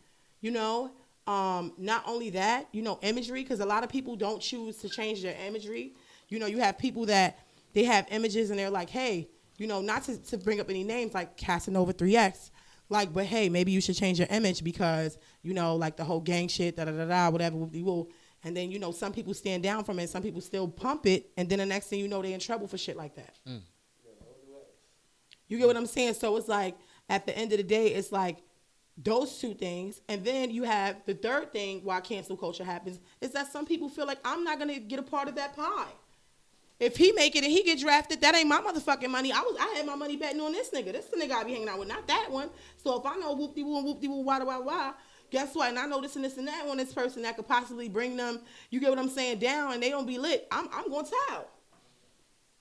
not only that, imagery, because a lot of people don't choose to change their imagery. You have people that they have images and they're like, hey, not to bring up any names like Casanova 3X, like, but hey, maybe you should change your image because, like the whole gang shit, whatever, and then, some people stand down from it, some people still pump it, and then the next thing you know, they're in trouble for shit like that. Mm. You get what I'm saying? So it's like, at the end of the day, it's like those 2 things. And then you have the third thing why cancel culture happens is that some people feel like I'm not going to get a part of that pie. If he make it and he get drafted, that ain't my motherfucking money. I had my money betting on this nigga. This is the nigga I be hanging out with, not that one. So if I know whoop-de-woo and whoop-de-woo, wah, guess what? And I know this and this and that on this person that could possibly bring them, you get what I'm saying, down, and they don't be lit, I'm going to tell.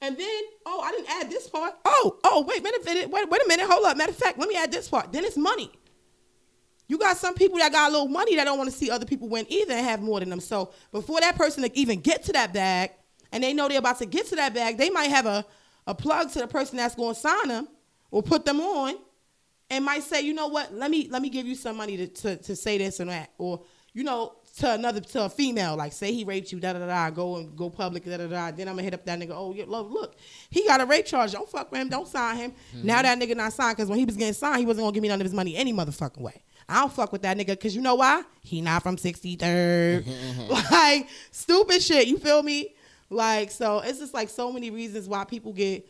And then, I didn't add this part. Wait a minute, hold up. Matter of fact, let me add this part. Then it's money. You got some people that got a little money that don't want to see other people win either and have more than them. So before that person to even get to that bag, and they know they're about to get to that bag, they might have a plug to the person that's going to sign them or put them on and might say, you know what, let me give you some money to say this and that. Or, to a female, like say he raped you, go public, Then I'm gonna hit up that nigga. Oh, yeah, look, he got a rape charge. Don't fuck with him. Don't sign him. Now that nigga not signed because when he was getting signed, he wasn't gonna give me none of his money any motherfucking way. I don't fuck with that nigga because you know why? He not from 63rd. Like stupid shit. You feel me? Like so, it's just like so many reasons why people get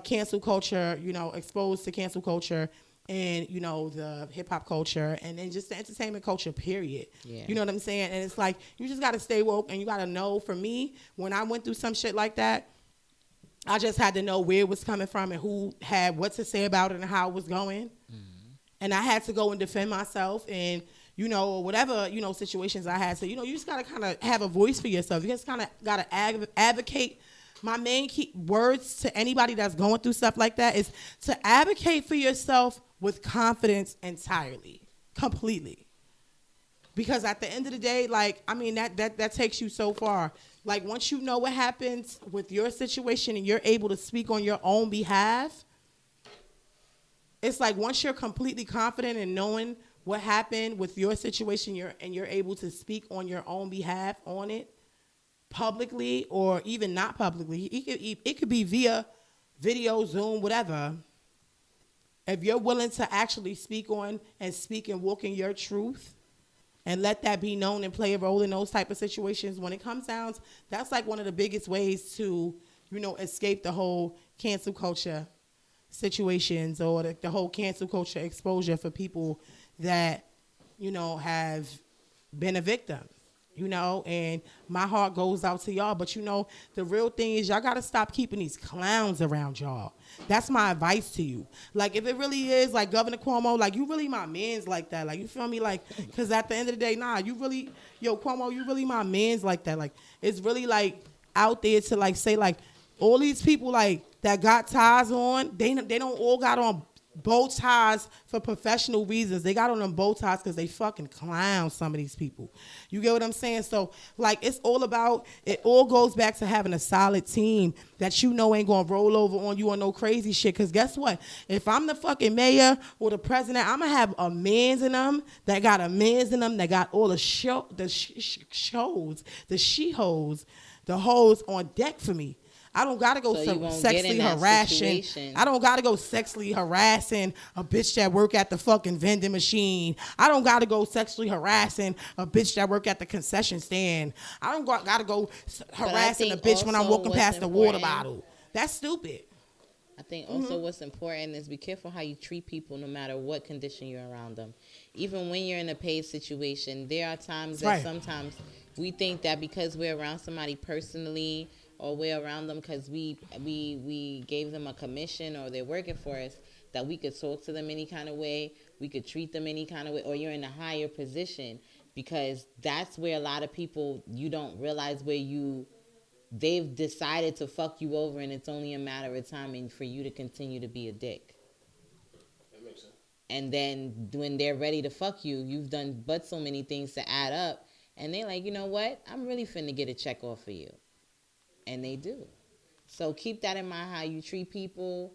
cancel culture. Exposed to cancel culture. And, the hip-hop culture and then just the entertainment culture, period. Yeah. You know what I'm saying? And it's like, you just got to stay woke and you got to know, for me, when I went through some shit like that, I just had to know where it was coming from and who had what to say about it and how it was going. Mm-hmm. And I had to go and defend myself and, whatever, situations I had. So, you just got to kind of have a voice for yourself. You just kind of got to advocate. My main key words to anybody that's going through stuff like that is to advocate for yourself with confidence entirely, completely. Because at the end of the day, that takes you so far. Like, once you know what happens with your situation and you're able to speak on your own behalf, it's like once you're completely confident in knowing what happened with your situation, you're able to speak on your own behalf on it, publicly or even not publicly. It could be via video, Zoom, whatever. If you're willing to actually speak and walk in your truth and let that be known and play a role in those type of situations, when it comes down, that's like one of the biggest ways to, escape the whole cancel culture situations or the whole cancel culture exposure for people that, have been a victim. And my heart goes out to y'all. But, the real thing is y'all got to stop keeping these clowns around y'all. That's my advice to you. Like, if it really is, like, Governor Cuomo, like, you really my mans like that. Like, you feel me? Like, because at the end of the day, you really, Cuomo, you really my mans like that. Like, it's really, like, out there to, like, say, like, all these people, like, that got ties on, they don't all got on bow ties for professional reasons. They got on them bow ties because they fucking clown, some of these people. You get what I'm saying? So, like, it all goes back to having a solid team that ain't going to roll over on you on no crazy shit. Because guess what? If I'm the fucking mayor or the president, I'm going to have a mans in them that got all the shows, the she-hoes, the hoes on deck for me. I don't gotta go sexually harassing. I don't gotta go sexually harassing a bitch that work at the fucking vending machine. I don't gotta go sexually harassing a bitch that work at the concession stand. I don't gotta go harassing a bitch when I'm walking past the water bottle. That's stupid. I think also what's important is be careful how you treat people no matter what condition you're around them. Even when you're in a paid situation, there are times that sometimes we think that because we're around somebody personally or we're around them because we gave them a commission or they're working for us, that we could talk to them any kind of way, we could treat them any kind of way, or you're in a higher position, because that's where a lot of people, you don't realize they've decided to fuck you over and it's only a matter of time and for you to continue to be a dick. That makes sense. And then when they're ready to fuck you, you've done but so many things to add up and they're like, you know what? I'm really finna get a check off for you. And they do. So keep that in mind how you treat people.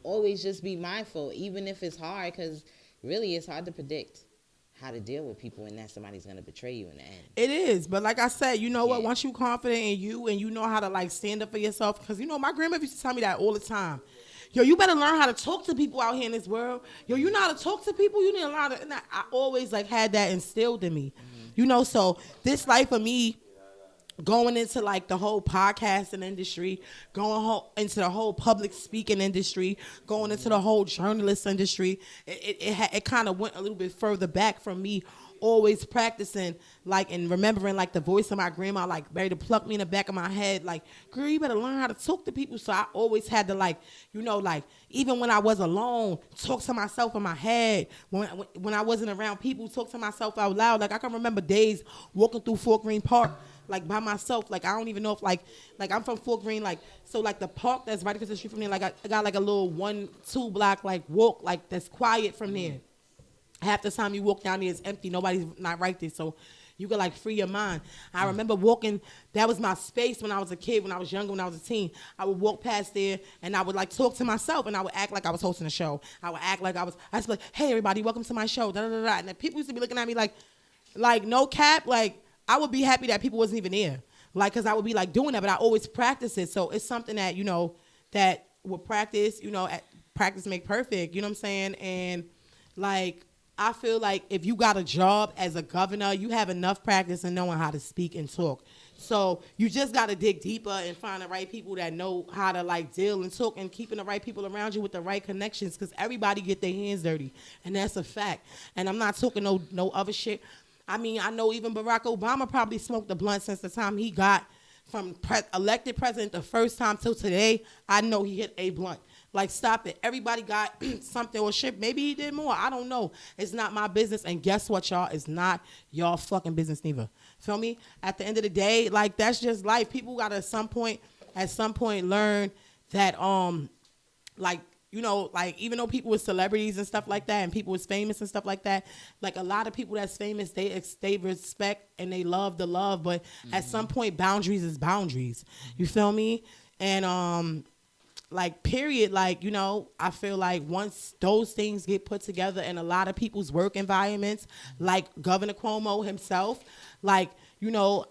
Always just be mindful, even if it's hard, because really it's hard to predict how to deal with people and that somebody's going to betray you in the end. It is. But like I said, you know what? Once you're confident in you and you know how to like stand up for yourself, because my grandmother used to tell me that all the time. Yo, you better learn how to talk to people out here in this world. Yo, you know how to talk to people? You need to learn how to. And I always like had that instilled in me. Mm-hmm. So this life of me, going into like the whole podcasting industry, going into the whole public speaking industry, going into the whole journalist industry, it kind of went a little bit further back from me always practicing like and remembering like the voice of my grandma like ready to pluck me in the back of my head like, girl, you better learn how to talk to people. So I always had to like, like even when I was alone, talk to myself in my head. When I wasn't around people, talk to myself out loud. Like I can remember days walking through Fort Greene Park like by myself, like I don't even know if like I'm from Fort Greene, like so like the park that's right across the street from me, like I got like a little 1-2 block like walk like that's quiet from there. Half the time you walk down there it's empty, nobody's not right there, so you can like free your mind. I remember walking, that was my space when I was a kid, when I was younger, when I was a teen. I would walk past there and I would like talk to myself and I would act like I was hosting a show. I would act like I was be like, hey everybody, welcome to my show, da da da da. And then people used to be looking at me like, like no cap, like I would be happy that people wasn't even there. Like, cause I would be like doing that, but I always practice it. So it's something that, you know, that with practice, you know, practice make perfect, you know what I'm saying? And like, I feel like if you got a job as a governor, you have enough practice in knowing how to speak and talk. So you just got to dig deeper and find the right people that know how to like deal and talk, and keeping the right people around you with the right connections, because everybody get their hands dirty, and that's a fact. And I'm not talking no other shit. I mean, I know even Barack Obama probably smoked a blunt since the time he got from elected president the first time till today. I know he hit a blunt. Like, stop it. Everybody got something or shit. Maybe he did more. I don't know. It's not my business. And guess what, y'all? It's not y'all fucking business neither. Feel me? At the end of the day, like, that's just life. People got to at some point learn that, like, you know, like, even though people were celebrities and stuff like that, and people was famous and stuff like that, like, a lot of people that's famous, they respect and they love the love, but at some point, boundaries is boundaries. You feel me? And, like, period, like, you know, I feel like once those things get put together in a lot of people's work environments, like Governor Cuomo himself, like, you know,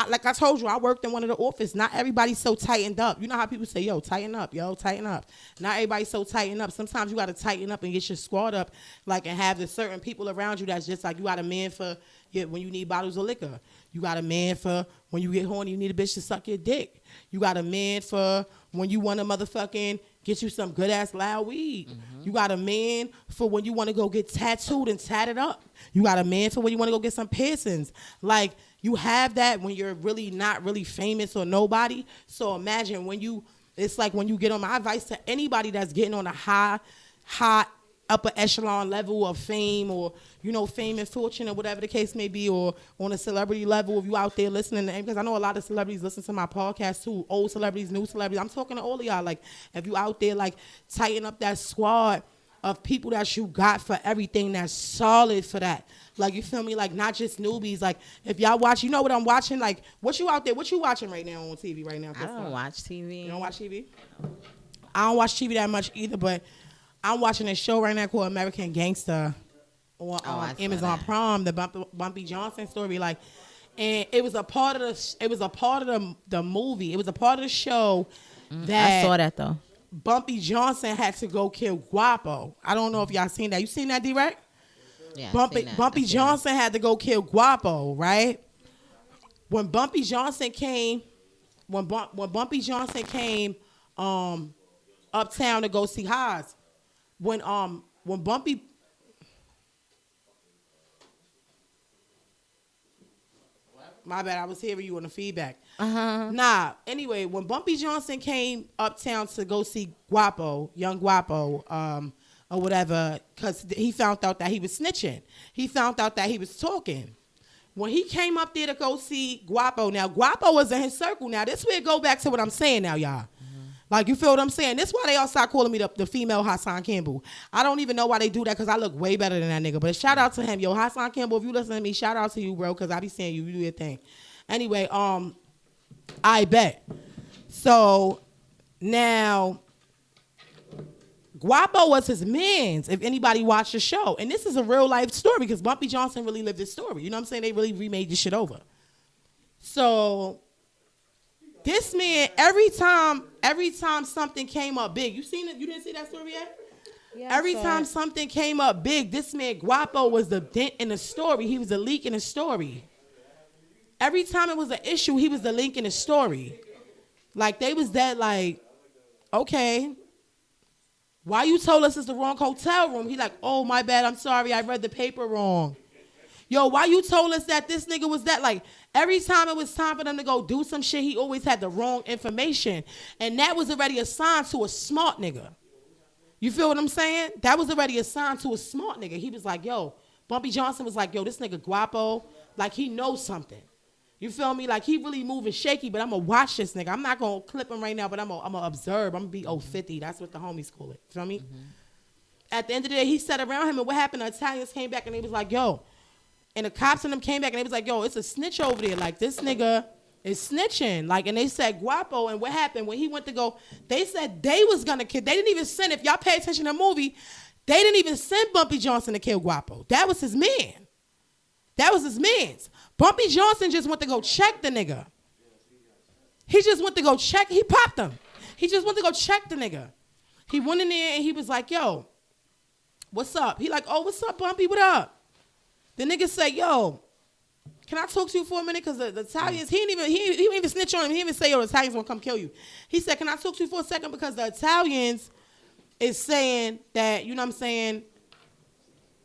like I told you, I worked in one of the offices. Not everybody's so tightened up. You know how people say, yo, tighten up, yo, tighten up. Not everybody's so tightened up. Sometimes you got to tighten up and get your squad up, like, and have the certain people around you that's just like, you got a man for when you need bottles of liquor. You got a man for when you get horny, you need a bitch to suck your dick. You got a man for when you want to motherfucking get you some good-ass loud weed. Mm-hmm. You got a man for when you want to go get tattooed and tatted up. You got a man for when you want to go get some piercings. Like, you have that when you're really not really famous or nobody. So imagine it's like when you get on, my advice to anybody that's getting on a high upper echelon level of fame, or, you know, fame and fortune, or whatever the case may be, or on a celebrity level, if you out there listening to, because I know a lot of celebrities listen to my podcast too, old celebrities, new celebrities. I'm talking to all of y'all. Like, if you out there, like, tighten up that squad of people that you got for everything that's solid for that. Like, you feel me? Like, not just newbies. Like, if y'all watch, you know what I'm watching? Like, what you out there? What you watching right now on TV right now? I don't watch TV. You don't watch TV? I don't watch TV that much either, but I'm watching a show right now called American Gangster on Amazon Prime, the Bumpy Johnson story. Like, and it was a part of the movie. It was a part of the show that I saw that though. Bumpy Johnson had to go kill Guapo. I don't know if y'all seen that. You seen that, D-Rec? Yeah. Bumpy Johnson had to go kill Guapo, right? When Bumpy Johnson came, uptown to go see Haas. When Bumpy, my bad, I was hearing you on the feedback. Nah, anyway, when Bumpy Johnson came uptown to go see Guapo, young Guapo, or whatever, because he found out that he was snitching. He found out that he was talking. When he came up there to go see Guapo, now Guapo was in his circle. Now this will go back to what I'm saying now, y'all. Like, you feel what I'm saying? This is why they all start calling me the female Hassan Campbell. I don't even know why they do that, because I look way better than that nigga. But shout out to him. Yo, Hassan Campbell, if you listen to me, shout out to you, bro, because I be saying you do your thing. Anyway, I bet. So, now, Guapo was his mans, if anybody watched the show. And this is a real life story, because Bumpy Johnson really lived this story. You know what I'm saying? They really remade this shit over. So, this man, every time something came up big, you seen it? You didn't see that story yet? Yeah, every time something came up big, this man Guapo was the dent in the story. He was the leak in the story. Every time it was an issue, he was the link in the story. Like, they was that, like, okay, why you told us it's the wrong hotel room? He like, oh, my bad, I'm sorry, I read the paper wrong. Yo, why you told us that this nigga was that? Like, every time it was time for them to go do some shit, he always had the wrong information. And that was already assigned to a smart nigga. You feel what I'm saying? That was already assigned to a smart nigga. He was like, yo, Bumpy Johnson was like, yo, this nigga Guapo, like, he knows something. You feel me? Like, he really moving shaky, but I'm going to watch this nigga. I'm not going to clip him right now, but I'm going to observe. I'm going to be 50. That's what the homies call it. Feel me? Mm-hmm. At the end of the day, he sat around him, and what happened? The Italians came back, and they was like, yo, and the cops and them came back, and they was like, yo, it's a snitch over there. Like, this nigga is snitching. Like, and they said Guapo, and what happened? When he went to go, they said they was going to kill. They didn't even send, if y'all pay attention to the movie, they didn't even send Bumpy Johnson to kill Guapo. That was his man. That was his man's. Bumpy Johnson just went to go check the nigga. He just went to go check. He popped him. He just went to go check the nigga. He went in there and he was like, yo, what's up? He like, oh, what's up, Bumpy? What up? The nigga said, yo, can I talk to you for a minute? Because the Italians, he didn't even snitch on him. He didn't even say, yo, the Italians gonna come kill you. He said, can I talk to you for a second? Because the Italians is saying that, you know what I'm saying,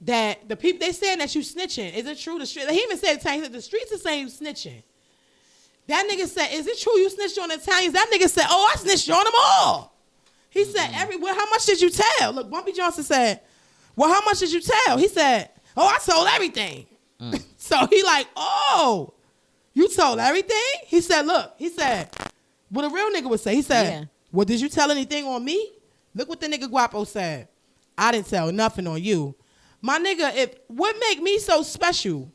that the people, they saying that you snitching. Is it true? He even said the streets are saying you snitching. That nigga said, is it true you snitched on the Italians? That nigga said, oh, I snitched on them all. He said, well, how much did you tell? Look, Bumpy Johnson said, well, how much did you tell? He said, oh, I told everything. So he like, oh, you told everything? He said, look, he said, what a real nigga would say. He said, well, did you tell anything on me? Look what the nigga Guapo said. I didn't tell nothing on you. My nigga, what make me so special?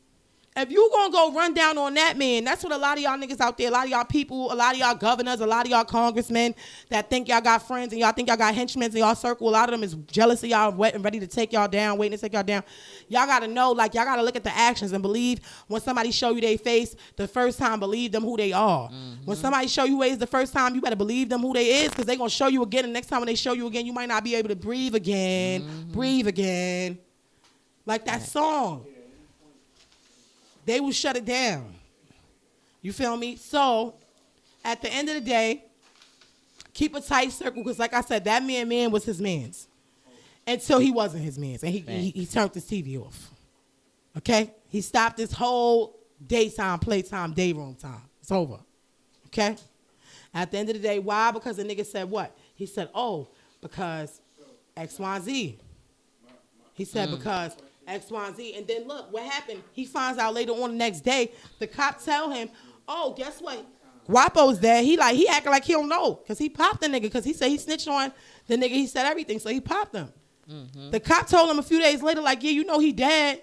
If you gonna go run down on that man, that's what a lot of y'all niggas out there, a lot of y'all people, a lot of y'all governors, a lot of y'all congressmen that think y'all got friends and y'all think y'all got henchmen in y'all circle. A lot of them is jealous of y'all, wet and ready to take y'all down, waiting to take y'all down. Y'all gotta know, like, y'all gotta look at the actions and believe when somebody show you their face the first time, believe them who they are. Mm-hmm. When somebody show you ways the first time, you better believe them who they is, because they gonna show you again, and next time when they show you again, you might not be able to breathe again. Mm-hmm. Breathe again. Like that song. They will shut it down. You feel me? So, at the end of the day, keep a tight circle, because like I said, that man was his man's. Until he wasn't his man's, and he turned his TV off. Okay? He stopped his whole daytime, playtime, day room time. It's over. Okay? At the end of the day, why? Because the nigga said what? He said, oh, because X, Y, Z. He said because X, Y, and Z. And then look, what happened? He finds out later on the next day, the cop tell him, oh, guess what? Guapo's there. He acting like he don't know, because he popped the nigga, because he said he snitched on the nigga. He said everything, so he popped him. Mm-hmm. The cop told him a few days later, like, yeah, you know he dead.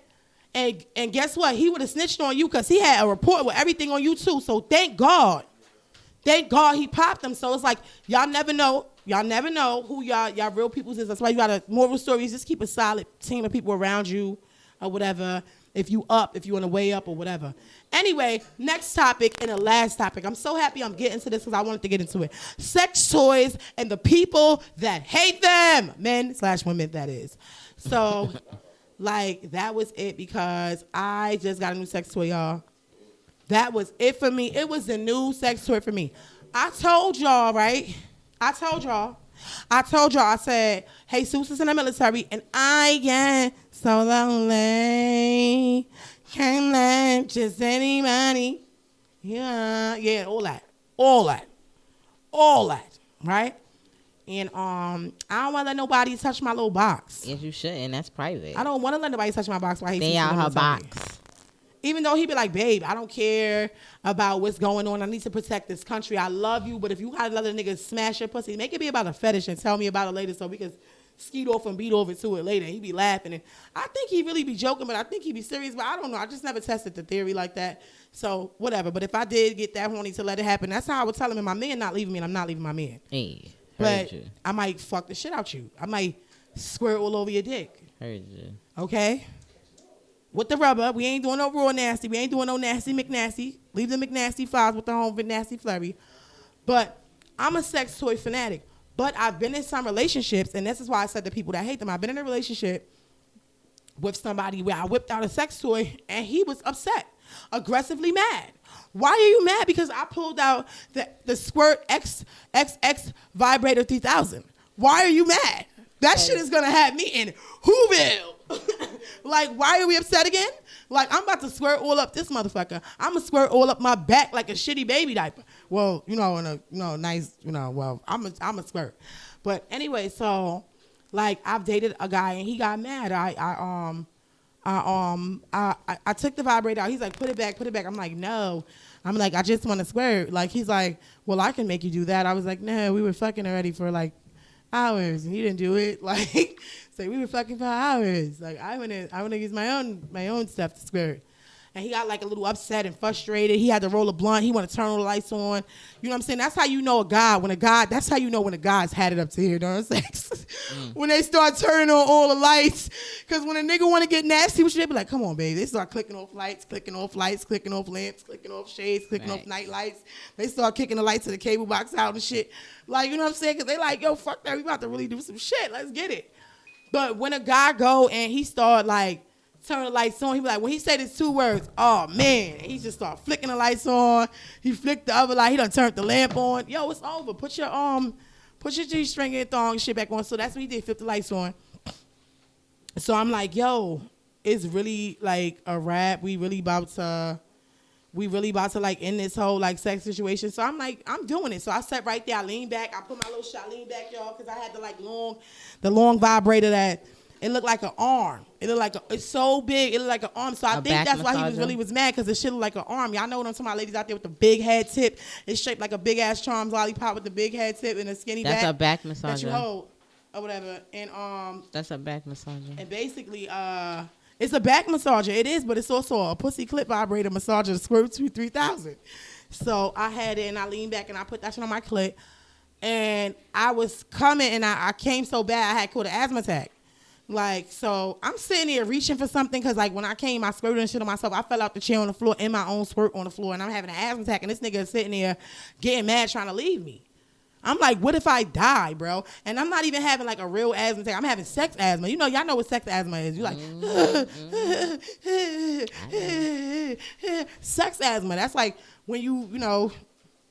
And guess what? He would have snitched on you because he had a report with everything on you too. So thank God he popped him. So it's like, y'all never know. Y'all never know who y'all real peoples is. That's why you got a moral stories. Just keep a solid team of people around you or whatever. If you on the way up or whatever. Anyway, next topic and the last topic. I'm so happy I'm getting to this because I wanted to get into it. Sex toys and the people that hate them. Men/women, that is. So, like, that was it, because I just got a new sex toy, y'all. That was it for me. It was the new sex toy for me. I told y'all, right? I said, hey, Seuss is in the military, and I get so lonely. Can't let just anybody. Yeah, all that, right? And I don't want to let nobody touch my little box. Yes, you shouldn't. That's private. I don't want to let nobody touch my box while he's stay out her box. Even though he be like, babe, I don't care about what's going on. I need to protect this country. I love you. But if you got another nigga smash your pussy, make it be about a fetish and tell me about it later so we can skeet off and beat over to it later. He be laughing. And I think he really be joking, but I think he be serious. But I don't know. I just never tested the theory like that. So whatever. But if I did get that horny to let it happen, that's how I would tell him. And my man not leaving me, and I'm not leaving my man. Hey, but you. I might fuck the shit out you. I might squirt all over your dick. Heard you. Okay? With the rubber. We ain't doing no raw nasty. We ain't doing no nasty McNasty. Leave the McNasty files with the home with nasty flurry. But I'm a sex toy fanatic. But I've been in some relationships, and this is why I said to people that hate them, I've been in a relationship with somebody where I whipped out a sex toy, and he was upset, aggressively mad. Why are you mad? Because I pulled out the Squirt XXX Vibrator 3000. Why are you mad? That shit is going to have me in Whoville. Like, why are we upset again? Like, I'm about to squirt all up this motherfucker. I'm going to squirt all up my back like a shitty baby diaper. Well, in a nice, well, I'm a squirt. But anyway, so, like, I've dated a guy, and he got mad. I took the vibrator out. He's like, put it back. I'm like, no. I'm like, I just want to squirt. Like, he's like, well, I can make you do that. I was like, no, we were fucking already for, like, hours, and he didn't do it. Like, so we were fucking for hours. Like, I wanna use my own stuff to squirt. and he got like a little upset and frustrated. He had to roll a blunt. He want to turn all the lights on. You know what I'm saying? That's how you know a God. That's how you know when a God's had it up to here during sex. When they start turning on all the lights. Because when a nigga want to get nasty with you, they be like, come on, baby. They start clicking off lights, clicking off lamps, clicking off shades, clicking off night lights. They start kicking the lights of the cable box out and shit. Like, you know what I'm saying? Because they like, yo, fuck that. We about to really do some shit. Let's get it. But when a guy go and he start like, turn the lights on. He be like, when he say these 2 words, oh man, he just start flicking the lights on. He flicked the other light. He done turned the lamp on. Yo, it's over. Put your G-string and thong and shit back on. So that's what he did. Flip the lights on. So I'm like, yo, it's really like a wrap. We really about to like end this whole like sex situation. So I'm like, I'm doing it. So I sat right there. I leaned back. I put my little shot, lean back, y'all, because I had the long vibrator that. It looked like an arm. It's so big. It looked like an arm. So I think that's why he was mad, because the shit looked like an arm. Y'all know what I'm talking about, ladies out there with the big head tip. It's shaped like a big ass Charms lollipop with the big head tip and a skinny back. That's a back massager. That you hold or whatever. And that's a back massager. And basically, it's a back massager. It is, but it's also a pussy clip vibrator massager, the Squirt 3000. So I had it and I leaned back and I put that shit on my clit. And I was coming and I came so bad I had caught an asthma attack. Like, so I'm sitting there reaching for something because, like, when I came, I squirted and shit on myself. I fell out the chair on the floor in my own squirt on the floor, and I'm having an asthma attack, and this nigga is sitting there getting mad trying to leave me. I'm like, what if I die, bro? And I'm not even having, like, a real asthma attack. I'm having sex asthma. You know, y'all know what sex asthma is. You like, sex asthma. That's like when you know,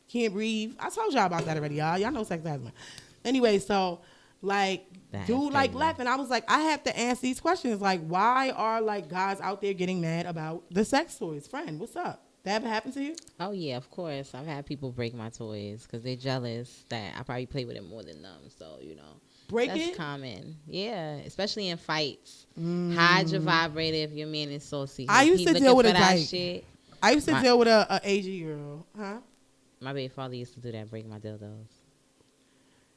can't breathe. I told y'all about that already, y'all. Y'all know sex asthma. Anyway, so, like, dude, like, left, and I was like, I have to answer these questions. Like, why are, like, guys out there getting mad about the sex toys? Friend, what's up? That ever happened to you? Oh, yeah, of course. I've had people break my toys because they're jealous that I probably play with it more than them. So, you know. That's common. Yeah, especially in fights. Hide your vibrator if your man is saucy. I used to deal with a dyke. I used to deal with a AG girl. Huh? My baby father used to do that, break my dildos.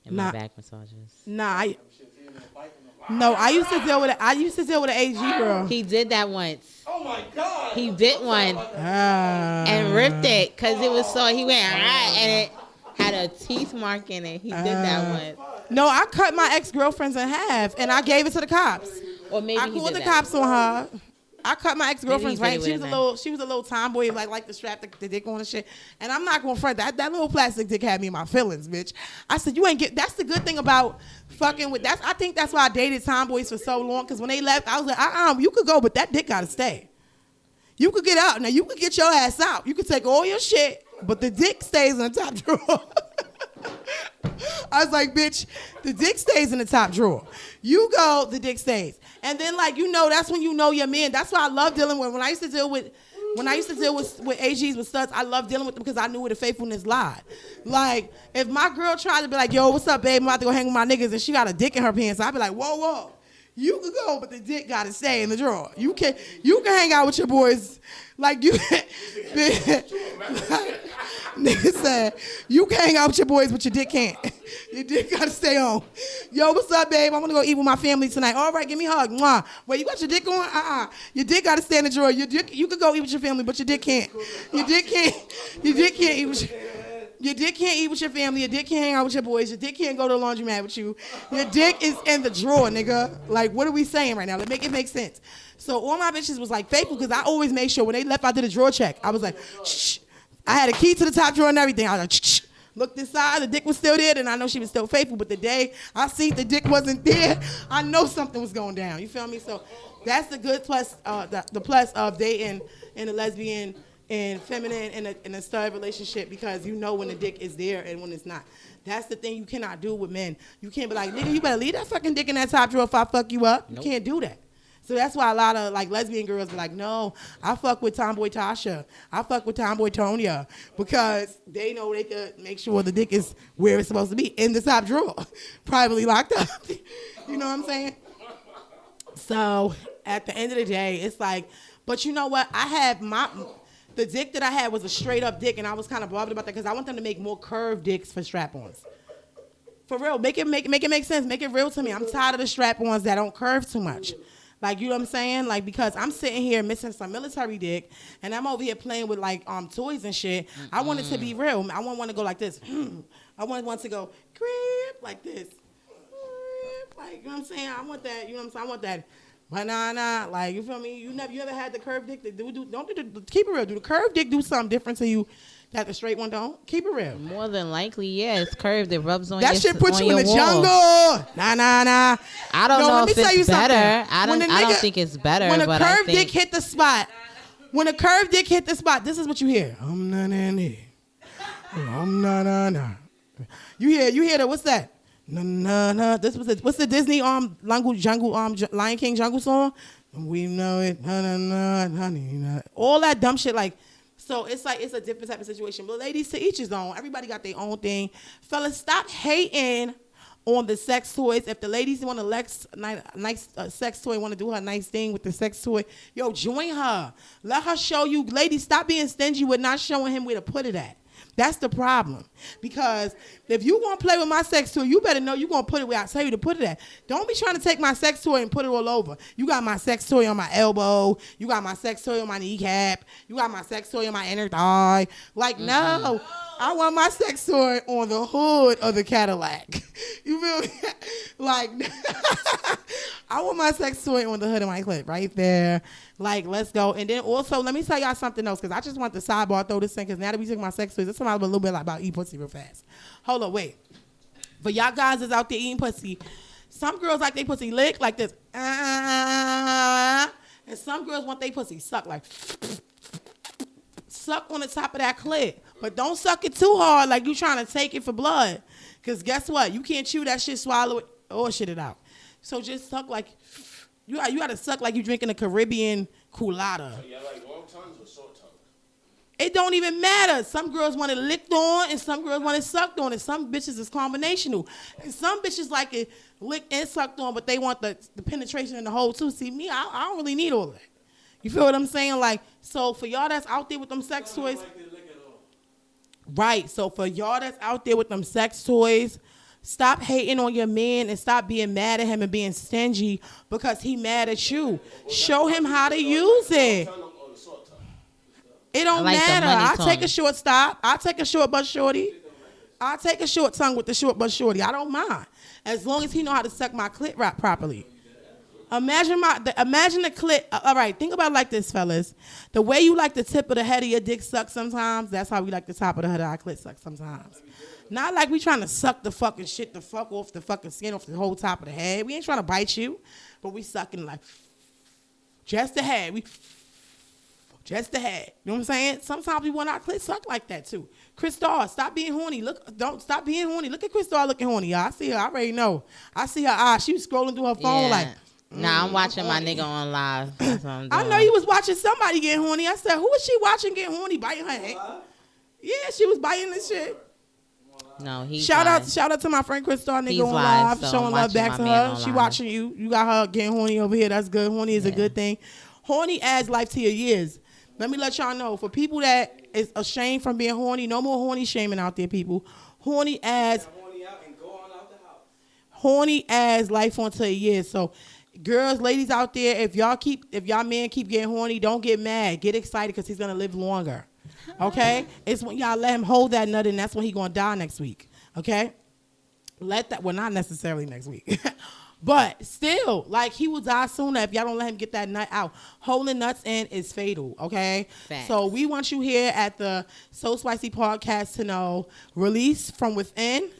And my back massages. I used to deal with an AG girl. He did that once. Oh my God. He did one and ripped it because it was so, he went and it had a teeth mark in it. He did that once. No, I cut my ex-girlfriends in half and I gave it to the cops. Or maybe I called the cops on her. I cut my ex-girlfriend's right. She was a little tomboy, like to strap the dick on and shit. And I'm not gonna front that little plastic dick had me in my feelings, bitch. I said, you ain't get. That's the good thing about fucking with. I think that's why I dated tomboys for so long. Because when they left, I was like, you could go, but that dick gotta stay. You could get out now. You could get your ass out. You could take all your shit, but the dick stays in the top drawer. I was like, bitch, the dick stays in the top drawer. You go, the dick stays. And then, like, you know, that's when you know your man. That's why I love dealing with. When I used to deal with AGs, with studs, I love dealing with them because I knew where the faithfulness lied. Like, if my girl tried to be like, yo, what's up, babe? I'm about to go hang with my niggas, and she got a dick in her pants, I'd be like, whoa. You could go, but the dick got to stay in the drawer. You can hang out with your boys. Like, you nigga said, you can hang out with your boys, but your dick can't. Your dick got to stay on. Yo, what's up, babe? I'm going to go eat with my family tonight. All right, give me a hug. Mwah. Wait, you got your dick on? Your dick got to stay in the drawer. Your dick, you could go eat with your family, but your dick can't. Your dick can't eat with your dick can't eat with your family. Your dick can't hang out with your boys. Your dick can't go to the laundromat with you. Your dick is in the drawer, nigga. Like, what are we saying right now? Let's make it make sense. So all my bitches was like faithful because I always made sure when they left, I did a drawer check. I was like, shh. I had a key to the top drawer and everything. I was like, shh. Looked inside, the dick was still there, and I know she was still faithful. But the day I seen the dick wasn't there, I know something was going down. You feel me? So that's the good plus, the plus of dating in a lesbian and feminine in a stud relationship, because you know when the dick is there and when it's not. That's the thing you cannot do with men. You can't be like, nigga, you better leave that fucking dick in that top drawer if I fuck you up. Nope. You can't do that. So that's why a lot of like lesbian girls be like, no, I fuck with tomboy Tasha. I fuck with tomboy Tonya, because they know they could make sure the dick is where it's supposed to be, in the top drawer, privately locked up. You know what I'm saying? So at the end of the day, it's like, but you know what? The dick that I had was a straight up dick, and I was kind of bothered about that because I want them to make more curved dicks for strap-ons. For real, make it make sense. Make it real to me. I'm tired of the strap-ons that don't curve too much. Like, you know what I'm saying? Like, because I'm sitting here missing some military dick, and I'm over here playing with, like, toys and shit. I want it to be real. I want to go like this. I want to go, grip, like this. Like, you know what I'm saying? I want that, you know what I'm saying? I want that. But nah, like, you feel me? You ever had the curved dick that keep it real. Do the curved dick do something different to you that the straight one don't? Keep it real. More than likely, yeah, it's curved. It rubs on that your shit put you in the wall. Jungle. Nah. I don't know if it's better. I don't think it's better. When a but curved dick hit the spot, this is what you hear. Nah. You hear that? What's that? No. This was what's the Disney Lion King jungle song? We know it. No. All that dumb shit. Like, so it's like it's a different type of situation. But ladies, to each his own. Everybody got their own thing. Fellas, stop hating on the sex toys. If the ladies want a nice sex toy, want to do her nice thing with the sex toy, yo, join her. Let her show you. Ladies, stop being stingy with not showing him where to put it at. That's the problem. Because if you want to play with my sex toy, you better know you're going to put it where I tell you to put it at. Don't be trying to take my sex toy and put it all over. You got my sex toy on my elbow. You got my sex toy on my kneecap. You got my sex toy on my inner thigh. Like, no. I want my sex toy on the hood of the Cadillac. You feel me? Like, I want my sex toy on the hood of my clip right there. Like, let's go. And then also, let me tell y'all something else, because I just want the sidebar, throw this in, because now that we took my sex toys, let's talk a little bit about eat pussy real fast. Hold on, wait. For y'all guys that's out there eating pussy, some girls like they pussy lick like this. And some girls want they pussy suck like suck on the top of that clit. But don't suck it too hard like you trying to take it for blood. Because guess what? You can't chew that shit, swallow it, or shit it out. So just suck like, you got to suck like you drinking a Caribbean culotta. So you like long tongues or short tongues? It don't even matter. Some girls want it licked on and some girls want it sucked on. And some bitches is combinational. And some bitches like it licked and sucked on, but they want the penetration in the hole too. See, me, I don't really need all that. You feel what I'm saying? Like, so for y'all that's out there with them sex toys. Right. So for y'all that's out there with them sex toys, stop hating on your man and stop being mad at him and being stingy because he mad at you. Show him how to use it. It don't matter. I'll take a short stop. I'll take a short butt shorty. I'll take a short tongue with the short butt shorty. I don't mind. As long as he know how to suck my clit wrap properly. Imagine the clit. All right, think about it like this, fellas. The way you like the tip of the head of your dick suck sometimes, that's how we like the top of the head of our clit suck sometimes. Not like we trying to suck the fucking shit the fuck off the fucking skin off the whole top of the head. We ain't trying to bite you, but we sucking like just the head. Just the head. You know what I'm saying? Sometimes we want our clit sucked like that too. Crystal, stop being horny. Don't stop being horny. Look at Crystal looking horny, y'all. I see her. I already know. I see her eyes. She was scrolling through her phone like. Nah, I'm watching my nigga on live. That's what I'm doing. I know you was watching somebody get horny. I said, who was she watching get horny? Biting her head? Yeah, she was biting this shit. No, he's shout out to my friend Crystal nigga on live, so showing love back to her. She watching you. You got her getting horny over here. That's good. Horny is a good thing. Horny adds life to your years. Let me let y'all know. For people that is ashamed from being horny, no more horny shaming out there, people. Horny adds life onto a year. So girls, ladies out there, if y'all men keep getting horny, don't get mad. Get excited because he's gonna live longer. Okay? It's when y'all let him hold that nut and that's when he's gonna die next week. Okay? Well, not necessarily next week. But still, like, he will die sooner if y'all don't let him get that nut out. Holding nuts in is fatal, okay? Facts. So we want you here at the So Spicy Podcast to know, release from within,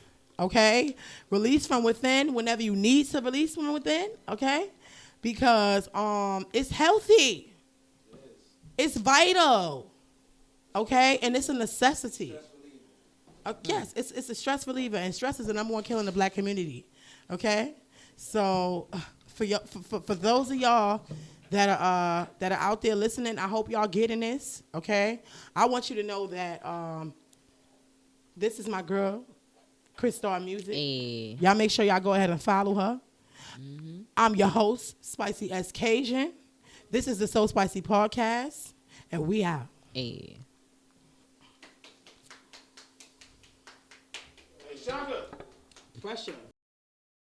okay? Release from within whenever you need to release from within, okay? Because it's healthy. It's vital, okay? And it's a necessity. Yes, it's a stress reliever, and stress is the number one killer in the black community, okay? So for those of y'all that are out there listening, I hope y'all getting this, okay? I want you to know that this is my girl, Crystal Music. Hey. Y'all make sure y'all go ahead and follow her. Mm-hmm. I'm your host, Spicy S. Cajun. This is the So Spicy Podcast, and we out. Hey. Hey, Shaka. Pressure.